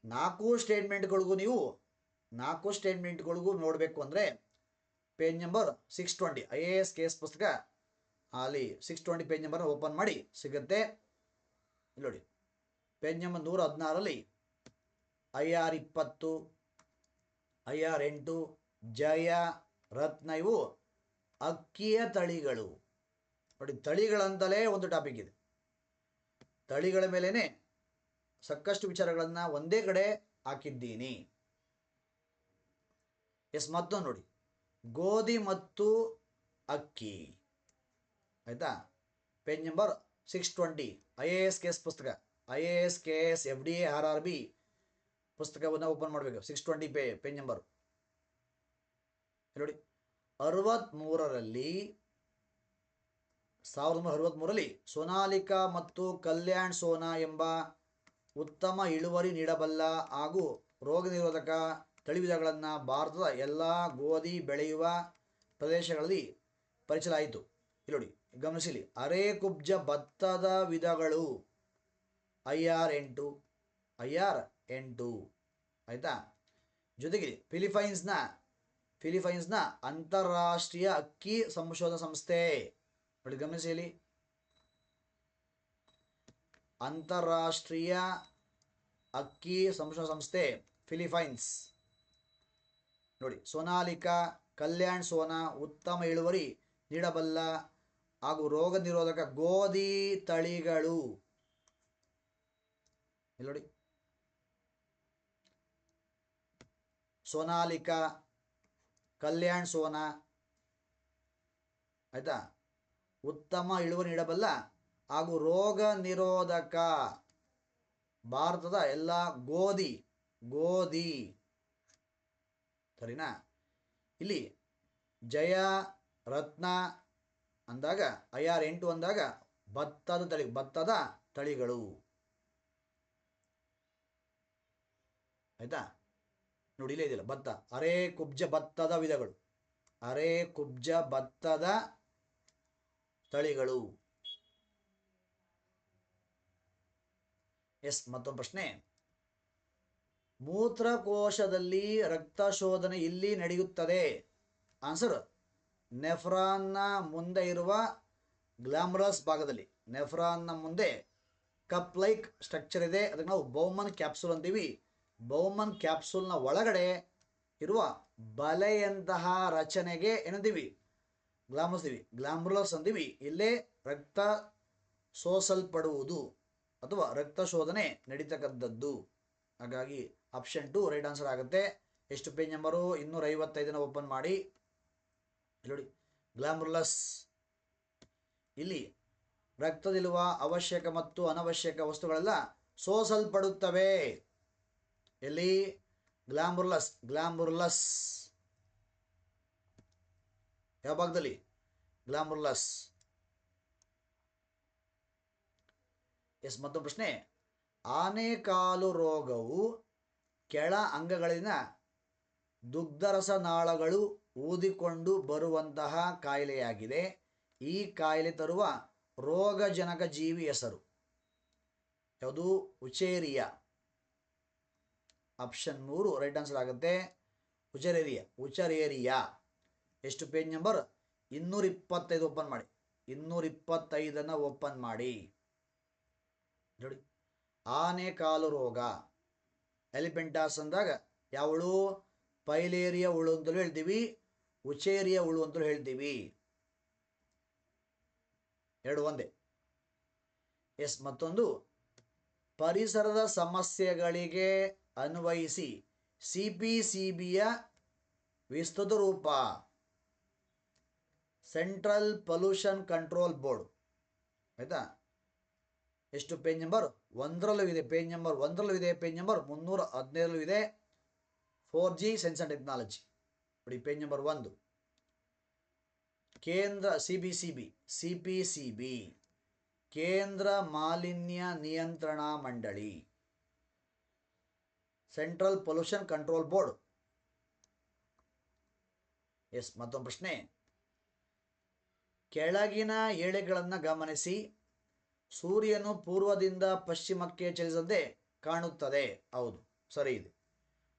4 ಸ್ಟೇಟ್ಮೆಂಟ್ಗಳಿಗೂ ನೋಡಬೇಕು ಅಂದರೆ ಪೇಜ್ ನಂಬರ್ 620 IAS KS ಪುಸ್ತಕ, ಅಲ್ಲಿ 620 ಪೇಜ್ ನಂಬರ್ ಓಪನ್ ಮಾಡಿ ಸಿಗುತ್ತೆ. ಇಲ್ಲಿ ನೋಡಿ, ಪೇಜ್ ನಂಬರ್ 116ರಲ್ಲಿ IR 20, IR 8, ಜಯ, ರತ್ನ ಇವು ಅಕ್ಕಿಯ ತಳಿಗಳು. ನೋಡಿ, ತಳಿಗಳಂತಲೇ ಒಂದು ಟಾಪಿಕ್ ಇದೆ. ತಳಿಗಳ ಮೇಲೇ ಸಾಕಷ್ಟು ವಿಚಾರಗಳನ್ನು ಒಂದೇ ಕಡೆ ಹಾಕಿದ್ದೀನಿ. ಎಸ್, ಮತ್ತೊಂದು ನೋಡಿ, ಗೋಧಿ ಮತ್ತು ಅಕ್ಕಿ. ಆಯಿತಾ? ಪೇಜ್ ನಂಬರ್ 620 IAS KS ಪುಸ್ತಕ, IAS KS FDA RRB ಪುಸ್ತಕವನ್ನು ಓಪನ್ ಮಾಡಬೇಕು. 620 ಪೇಜ್ ನಂಬರು ನೋಡಿ. 1963ರಲ್ಲಿ ಸೋನಾಲಿಕಾ ಮತ್ತು ಕಲ್ಯಾಣ್ ಸೋನಾ ಎಂಬ ಉತ್ತಮ ಇಳುವರಿ ನೀಡಬಲ್ಲ ಹಾಗೂ ರೋಗ ನಿರೋಧಕ ತಳಿವಿಧಗಳನ್ನು ಭಾರತದ ಎಲ್ಲ ಗೋಧಿ ಬೆಳೆಯುವ ಪ್ರದೇಶಗಳಲ್ಲಿ ಪರಿಚಯಿಸಲಾಯಿತು. ಇಲ್ಲಿ ನೋಡಿ, ಗಮನಿಸಿಲಿ, ಅರೆಕುಬ್ಜ ಭತ್ತದ ವಿಧಗಳು IR 8 ಆಯಿತಾ. ಜೊತೆಗೆ ಫಿಲಿಪೈನ್ಸ್ನ ಅಂತಾರಾಷ್ಟ್ರೀಯ ಅಕ್ಕಿ ಸಂಶೋಧನಾ ಸಂಸ್ಥೆ ನೋಡಿ, ಗಮನಿಸಿ, ಅಂತಾರಾಷ್ಟ್ರೀಯ ಅಕ್ಕಿ ಸಂಶೋಧನಾ ಸಂಸ್ಥೆ ಫಿಲಿಪೈನ್ಸ್ ನೋಡಿ. ಸೋನಾಲಿಕಾ, ಕಲ್ಯಾಣ್ ಸೋನಾ ಉತ್ತಮ ಇಳುವರಿ ನೀಡಬಲ್ಲ ಹಾಗೂ ರೋಗ ನಿರೋಧಕ ಗೋಧಿ ತಳಿಗಳು. ಇಲ್ಲಿ ನೋಡಿ, ಸೋನಾಲಿಕಾ, ಕಲ್ಯಾಣ್ ಸೋನಾ ಆಯಿತಾ, ಉತ್ತಮ ಇಳುವರಿ ನೀಡಬಲ್ಲ ಹಾಗೂ ರೋಗ ನಿರೋಧಕ ಭಾರತದ ಎಲ್ಲ ಗೋಧಿ ಗೋಧಿ ಸರಿನಾ. ಇಲ್ಲಿ ಜಯ ರತ್ನ ಅಂದಾಗ IR8 ಅಂದಾಗ ಭತ್ತದ ತಳಿಗಳು ಆಯ್ತಾ. ನೋಡಿ ಇಲ್ಲೇ ಇದೆಯಲ್ಲ ಭತ್ತ, ಅರೆ ಕುಬ್ಜ ಭತ್ತದ ವಿಧಗಳು, ಅರೆ ಕುಬ್ಜ ಭತ್ತದ ತಳಿಗಳು. ಎಸ್, ಮತ್ತೊಂದು ಪ್ರಶ್ನೆ. ಮೂತ್ರಕೋಶದಲ್ಲಿ ರಕ್ತ ಶೋಧನೆ ಇಲ್ಲಿ ನಡೆಯುತ್ತದೆ. ಆನ್ಸರ್ ನೆಫ್ರಾನ್ನ ಮುಂದೆ ಇರುವ ಗ್ಲಾಮರಸ್ ಭಾಗದಲ್ಲಿ. ನೆಫ್ರಾನ್ನ ಮುಂದೆ ಕಪ್ ಲೈಕ್ ಸ್ಟ್ರಕ್ಚರ್ ಇದೆ, ಅದಕ್ಕೆ ನಾವು ಬೌಮನ್ ಕ್ಯಾಪ್ಸೂಲ್ ಅಂತೀವಿ. ಬೌಮನ್ ಕ್ಯಾಪ್ಸೂಲ್ನ ಒಳಗಡೆ ಇರುವ ಬಲೆಯಂತಹ ರಚನೆಗೆ ಏನಂತೀವಿ? ಗ್ಲಾಮರಸ್ ಅಂತೀವಿ. ಇಲ್ಲೇ ರಕ್ತ ಸೋಸಲ್ಪಡುವುದು ಅಥವಾ ರಕ್ತ ಶೋಧನೆ ನಡೀತಕ್ಕಂಥದ್ದು. ಹಾಗಾಗಿ ಆಪ್ಷನ್ 2 ರೈಟ್ ಆನ್ಸರ್ ಆಗುತ್ತೆ. ಎಷ್ಟು ಪೇಜ್ ನಂಬರು? 255 ಓಪನ್ ಮಾಡಿ ನೋಡಿ. ಗ್ಲಾಮರುಲಸ್ ಇಲ್ಲಿ ರಕ್ತದಲ್ಲಿರುವ ಅವಶ್ಯಕ ಮತ್ತು ಅನವಶ್ಯಕ ವಸ್ತುಗಳೆಲ್ಲ ಸೋಸಲ್ಪಡುತ್ತವೆ. ಎಲ್ಲಿ? ಗ್ಲಾಮರುಲಸ್ ಯಾವ ಭಾಗದಲ್ಲಿ? ಗ್ಲಾಮರುಲಸ್. ಎಸ್, ಮತ್ತೊಂದು ಪ್ರಶ್ನೆ. ಆನೆಕಾಲು ರೋಗವು ಕೆಳ ಅಂಗಗಳಿನ ದುಗ್ಧರಸ ನಾಳಗಳು ಊದಿಕೊಂಡು ಬರುವಂತಹ ಕಾಯಿಲೆಯಾಗಿದೆ. ಈ ಕಾಯಿಲೆ ತರುವ ರೋಗಜನಕ ಜೀವಿ ಹೆಸರು ಯಾವುದು? ಉಚೇರಿಯಾ. ಆಪ್ಷನ್ 3 ರೈಟ್ ಆನ್ಸರ್ ಆಗುತ್ತೆ. ಉಚರೇರಿಯಾ. ಎಷ್ಟು ಪೇಜ್ ನಂಬರ್? 225 ಓಪನ್ ಮಾಡಿ. 225 ಓಪನ್ ಮಾಡಿ ನೋಡಿ. ಆನೆಕಾಲು ರೋಗ ಎಲಿಫೆಂಟಾಸ್ ಅಂದಾಗ ಯಾವಳು? ಪೈಲೇರಿಯಾ ಹುಳು ಅಂತಲೂ ಹೇಳ್ತೀವಿ, ಉಚೇರಿಯಾ ಹುಳು ಅಂತಲೂ ಹೇಳ್ತೀವಿ. ಎರಡು ಒಂದೇ. ಎಸ್, ಮತ್ತೊಂದು. ಪರಿಸರದ ಸಮಸ್ಯೆಗಳಿಗೆ ಅನ್ವಯಿಸಿ CPCBಯ ವಿಸ್ತೃತ ರೂಪ ಸೆಂಟ್ರಲ್ ಪೊಲ್ಯೂಷನ್ ಕಂಟ್ರೋಲ್ ಬೋರ್ಡ್. ಆಯ್ತಾ? ಎಷ್ಟು ಪೇಜ್ ನಂಬರ್? 1ರಲ್ಲೂ ಇದೆ. ಪೇಜ್ ನಂಬರ್ 1ರಲ್ಲೂ ಇದೆ. ಪೇಜ್ ನಂಬರ್ 315 ಇದೆ. 4G ಸೈನ್ಸ್ ಅಂಡ್ ಟೆಕ್ನಾಲಜಿ ನೋಡಿ. ಪೇಜ್ ನಂಬರ್ 1 ಕೇಂದ್ರ CPCB ಕೇಂದ್ರ ಮಾಲಿನ್ಯ ನಿಯಂತ್ರಣ ಮಂಡಳಿ, central pollution control board. Yes, ಮತ್ತೊಂದು ಪ್ರಶ್ನೆ. ಕೆಳಗಿನ ಎಳೆಗಳನ್ನು ಗಮನಿಸಿ. ಸೂರ್ಯನು ಪೂರ್ವದಿಂದ ಪಶ್ಚಿಮಕ್ಕೆ ಚಲಿಸದೆ ಕಾಣುತ್ತದೆ. ಹೌದು, ಸರಿ ಇದೆ.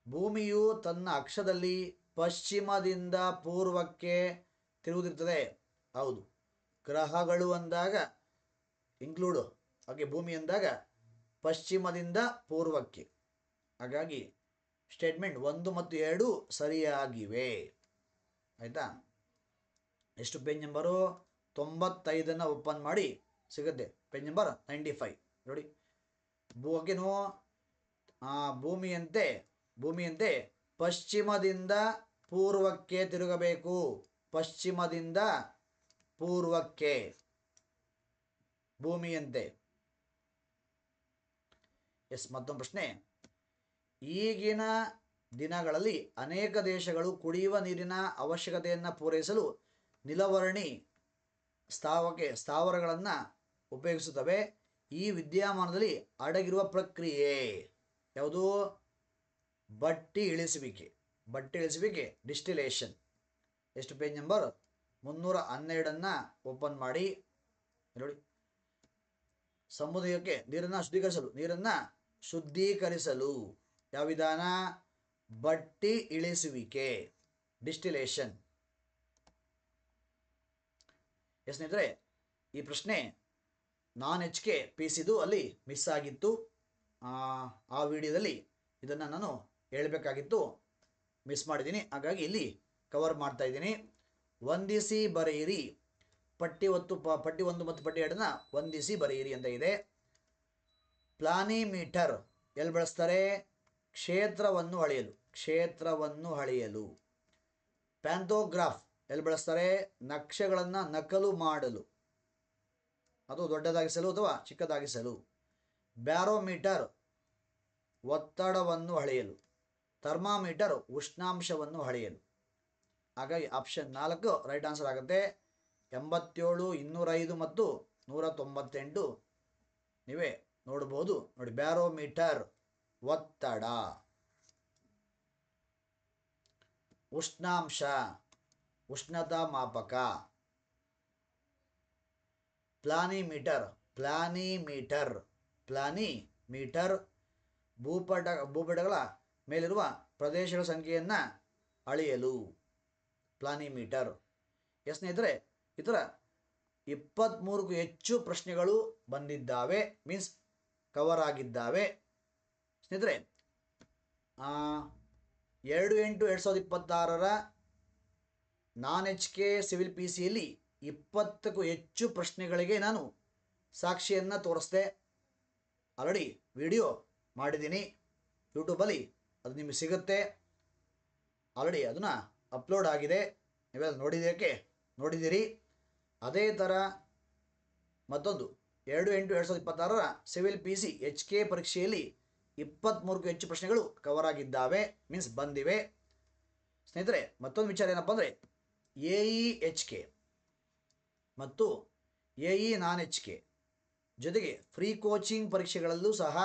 ಭೂಮಿಯು ತನ್ನ ಅಕ್ಷದಲ್ಲಿ ಪಶ್ಚಿಮದಿಂದ ಪೂರ್ವಕ್ಕೆ ತಿರುಗುತ್ತಿರುತ್ತದೆ. ಹೌದು. ಗ್ರಹಗಳು ಅಂದಾಗ ಇನ್ಕ್ಲೂಡು, ಹಾಗೆ ಭೂಮಿ ಅಂದಾಗ ಪಶ್ಚಿಮದಿಂದ ಪೂರ್ವಕ್ಕೆ. ಹಾಗಾಗಿ ಸ್ಟೇಟ್ಮೆಂಟ್ 1 ಮತ್ತು 2 ಸರಿಯಾಗಿವೆ. ಆಯಿತಾ? ಎಷ್ಟು ಪೇಜ್ ನಂಬರು? 95 ಓಪನ್ ಮಾಡಿ ಸಿಗುತ್ತೆ. ಪೇಜ್ ನಂಬರ್ 95 ನೋಡಿ. ಹಾಗೇನು ಭೂಮಿಯಂತೆ ಪಶ್ಚಿಮದಿಂದ ಪೂರ್ವಕ್ಕೆ ತಿರುಗಬೇಕು. ಪಶ್ಚಿಮದಿಂದ ಪೂರ್ವಕ್ಕೆ ಭೂಮಿಯಂತೆ. ಎಸ್, ಮತ್ತೊಂದು ಪ್ರಶ್ನೆ. ಈಗಿನ ದಿನಗಳಲ್ಲಿ ಅನೇಕ ದೇಶಗಳು ಕುಡಿಯುವ ನೀರಿನ ಅವಶ್ಯಕತೆಯನ್ನು ಪೂರೈಸಲು ನಿಲವರ್ಣಿ ಸ್ಥಾವರಗಳನ್ನು ಉಪಯೋಗಿಸುತ್ತವೆ. ಈ ವಿದ್ಯಮಾನದಲ್ಲಿ ಅಡಗಿರುವ ಪ್ರಕ್ರಿಯೆ ಯಾವುದು? ಬಟ್ಟಿ ಇಳಿಸುವಿಕೆ ಡಿಸ್ಟಿಲೇಷನ್. ಎಷ್ಟು ಪೇಜ್ ನಂಬರ್? 312 ಓಪನ್ ಮಾಡಿ ನೋಡಿ. ಸಮುದಾಯಕ್ಕೆ ನೀರನ್ನು ಶುದ್ಧೀಕರಿಸಲು ಯಾವ ವಿಧಾನ? ಬಟ್ಟಿ ಇಳಿಸುವಿಕೆ ಡಿಸ್ಟಿಲೇಷನ್. ಸ್ನೇಹಿತರೆ, ಈ ಪ್ರಶ್ನೆ ನಾನ್ HK PCದು ಅಲ್ಲಿ ಮಿಸ್ ಆಗಿತ್ತು. ಆ ವಿಡಿಯೋದಲ್ಲಿ ಇದನ್ನು ನಾನು ಹೇಳಬೇಕಾಗಿತ್ತು, ಮಿಸ್ ಮಾಡಿದ್ದೀನಿ. ಹಾಗಾಗಿ ಇಲ್ಲಿ ಕವರ್ ಮಾಡ್ತಾ ಇದ್ದೀನಿ. ವಂದಿಸಿ ಬರೆಯಿರಿ. ಪಟ್ಟಿ 1 ಮತ್ತು ಪಟ್ಟಿ 2 ವಂದಿಸಿ ಬರೆಯಿರಿ ಅಂತ ಇದೆ. ಪ್ಲಾನಿಮೀಟರ್ ಎಲ್ಲಿ ಬಳಸ್ತಾರೆ? ಕ್ಷೇತ್ರವನ್ನು ಅಳೆಯಲು. ಪ್ಯಾಂಥೋಗ್ರಾಫ್ ಎಲ್ಲಿ ಬಳಸ್ತಾರೆ? ನಕ್ಷೆಗಳನ್ನು ನಕಲು ಮಾಡಲು, ಅದು ದೊಡ್ಡದಾಗಿಸಲು ಅಥವಾ ಚಿಕ್ಕದಾಗಿಸಲು. ಬ್ಯಾರೋಮೀಟರ್ ಒತ್ತಡವನ್ನು ಅಳೆಯಲು, ಥರ್ಮಾಮೀಟರ್ ಉಷ್ಣಾಂಶವನ್ನು ಅಳೆಯಲು. ಹಾಗಾಗಿ ಆಪ್ಷನ್ 4 ರೈಟ್ ಆನ್ಸರ್ ಆಗುತ್ತೆ. 87, 205 ಮತ್ತು 198 ನೀವೇ ನೋಡ್ಬೋದು. ನೋಡಿ, ಬ್ಯಾರೋಮೀಟರ್ ಒತ್ತಡ, ಉಷ್ಣಾಂಶ ಉಷ್ಣತಾ ಮಾಪಕ, ಪ್ಲಾನಿಮೀಟರ್ ಭೂಪಟಗಳ ಮೇಲಿರುವ ಪ್ರದೇಶಗಳ ಸಂಖ್ಯೆಯನ್ನು ಅಳೆಯಲು ಪ್ಲಾನಿಮೀಟರ್. ಸ್ನೇಹಿತರೆ, ಈ ಥರ 23ಕ್ಕೂ ಹೆಚ್ಚು ಪ್ರಶ್ನೆಗಳು ಬಂದಿದ್ದಾವೆ, ಮೀನ್ಸ್ ಕವರ್ ಆಗಿದ್ದಾವೆ. ಸ್ನೇಹಿತರೆ, 2/8/2026 ನಾನ್ HK ಸಿವಿಲ್ PCಯಲ್ಲಿ 20ಕ್ಕೂ ಹೆಚ್ಚು ಪ್ರಶ್ನೆಗಳಿಗೆ ನಾನು ಸಾಕ್ಷಿಯನ್ನು ತೋರಿಸ್ದೆ. ಆಲ್ರೆಡಿ ವಿಡಿಯೋ ಮಾಡಿದ್ದೀನಿ ಯೂಟ್ಯೂಬಲ್ಲಿ, ಅದು ನಿಮಗೆ ಸಿಗುತ್ತೆ. ಆಲ್ರೆಡಿ ಅದನ್ನು ಅಪ್ಲೋಡ್ ಆಗಿದೆ, ನೀವೆಲ್ಲ ನೋಡಿದ್ದೀರಿ. ಅದೇ ಥರ ಮತ್ತೊಂದು 2/8/2026 ಸಿವಿಲ್ PC HK ಪರೀಕ್ಷೆಯಲ್ಲಿ 23ಕ್ಕೂ ಹೆಚ್ಚು ಪ್ರಶ್ನೆಗಳು ಕವರ್ ಆಗಿದ್ದಾವೆ, ಮೀನ್ಸ್ ಬಂದಿವೆ. ಸ್ನೇಹಿತರೆ, ಮತ್ತೊಂದು ವಿಚಾರ ಏನಪ್ಪ ಅಂದರೆ, AE-HK ಮತ್ತು AE ನಾನ್ HK ಜೊತೆಗೆ ಫ್ರೀ ಕೋಚಿಂಗ್ ಪರೀಕ್ಷೆಗಳಲ್ಲೂ ಸಹ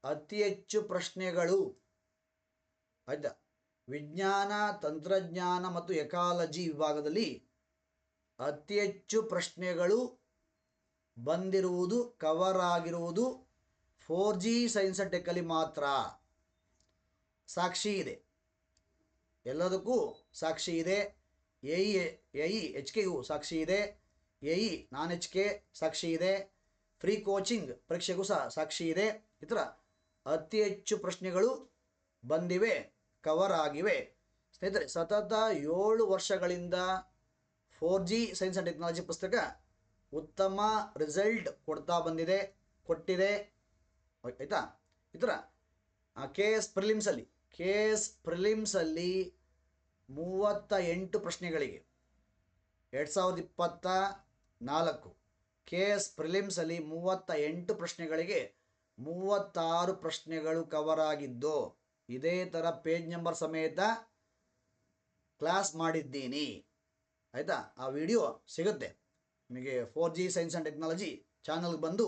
ಅತಿ ಹೆಚ್ಚು ಪ್ರಶ್ನೆಗಳು, ಆಯ್ತಾ, ವಿಜ್ಞಾನ, ತಂತ್ರಜ್ಞಾನ ಮತ್ತು ಎಕಾಲಜಿ ವಿಭಾಗದಲ್ಲಿ ಅತಿ ಹೆಚ್ಚು ಪ್ರಶ್ನೆಗಳು ಬಂದಿರುವುದು, ಕವರ್ ಆಗಿರುವುದು 4G ಸೈನ್ಸ್ ಅಂಡ್ ಟೆಕ್ಕಲ್ಲಿ ಮಾತ್ರ. ಸಾಕ್ಷಿ ಇದೆ, ಎಲ್ಲದಕ್ಕೂ ಸಾಕ್ಷಿ ಇದೆ. AE-HKಗೂ ಸಾಕ್ಷಿ ಇದೆ, AE ನಾನ್ HK ಸಾಕ್ಷಿ ಇದೆ, ಫ್ರೀ ಕೋಚಿಂಗ್ ಪರೀಕ್ಷೆಗೂ ಸಹ ಸಾಕ್ಷಿ ಇದೆ. ಈ ಥರ ಅತಿ ಹೆಚ್ಚು ಪ್ರಶ್ನೆಗಳು ಬಂದಿವೆ, ಕವರ್ ಆಗಿವೆ. ಸ್ನೇಹಿತರೆ, ಸತತ 7 ವರ್ಷಗಳಿಂದ 4G ಸೈನ್ಸ್ ಆ್ಯಂಡ್ ಟೆಕ್ನಾಲಜಿ ಪುಸ್ತಕ ಉತ್ತಮ ರಿಸಲ್ಟ್ ಕೊಟ್ಟಿದೆ. ಆಯಿತಾ. ಈ ಥರ KS ಪ್ರಿಲಿಮ್ಸಲ್ಲಿ 38 ಪ್ರಶ್ನೆಗಳಿಗೆ 2024 KS ಪ್ರಿಲಿಮ್ಸಲ್ಲಿ 38 ಪ್ರಶ್ನೆಗಳಿಗೆ 36 ಪ್ರಶ್ನೆಗಳು ಕವರ್ ಆಗಿದ್ದು, ಇದೇ ಥರ ಪೇಜ್ ನಂಬರ್ ಸಮೇತ ಕ್ಲಾಸ್ ಮಾಡಿದ್ದೀನಿ. ಆಯಿತಾ. ಆ ವಿಡಿಯೋ ಸಿಗುತ್ತೆ ನಿಮಗೆ 4G ಸೈನ್ಸ್ ಆ್ಯಂಡ್ ಟೆಕ್ನಾಲಜಿ ಚಾನಲ್ಗೆ ಬಂದು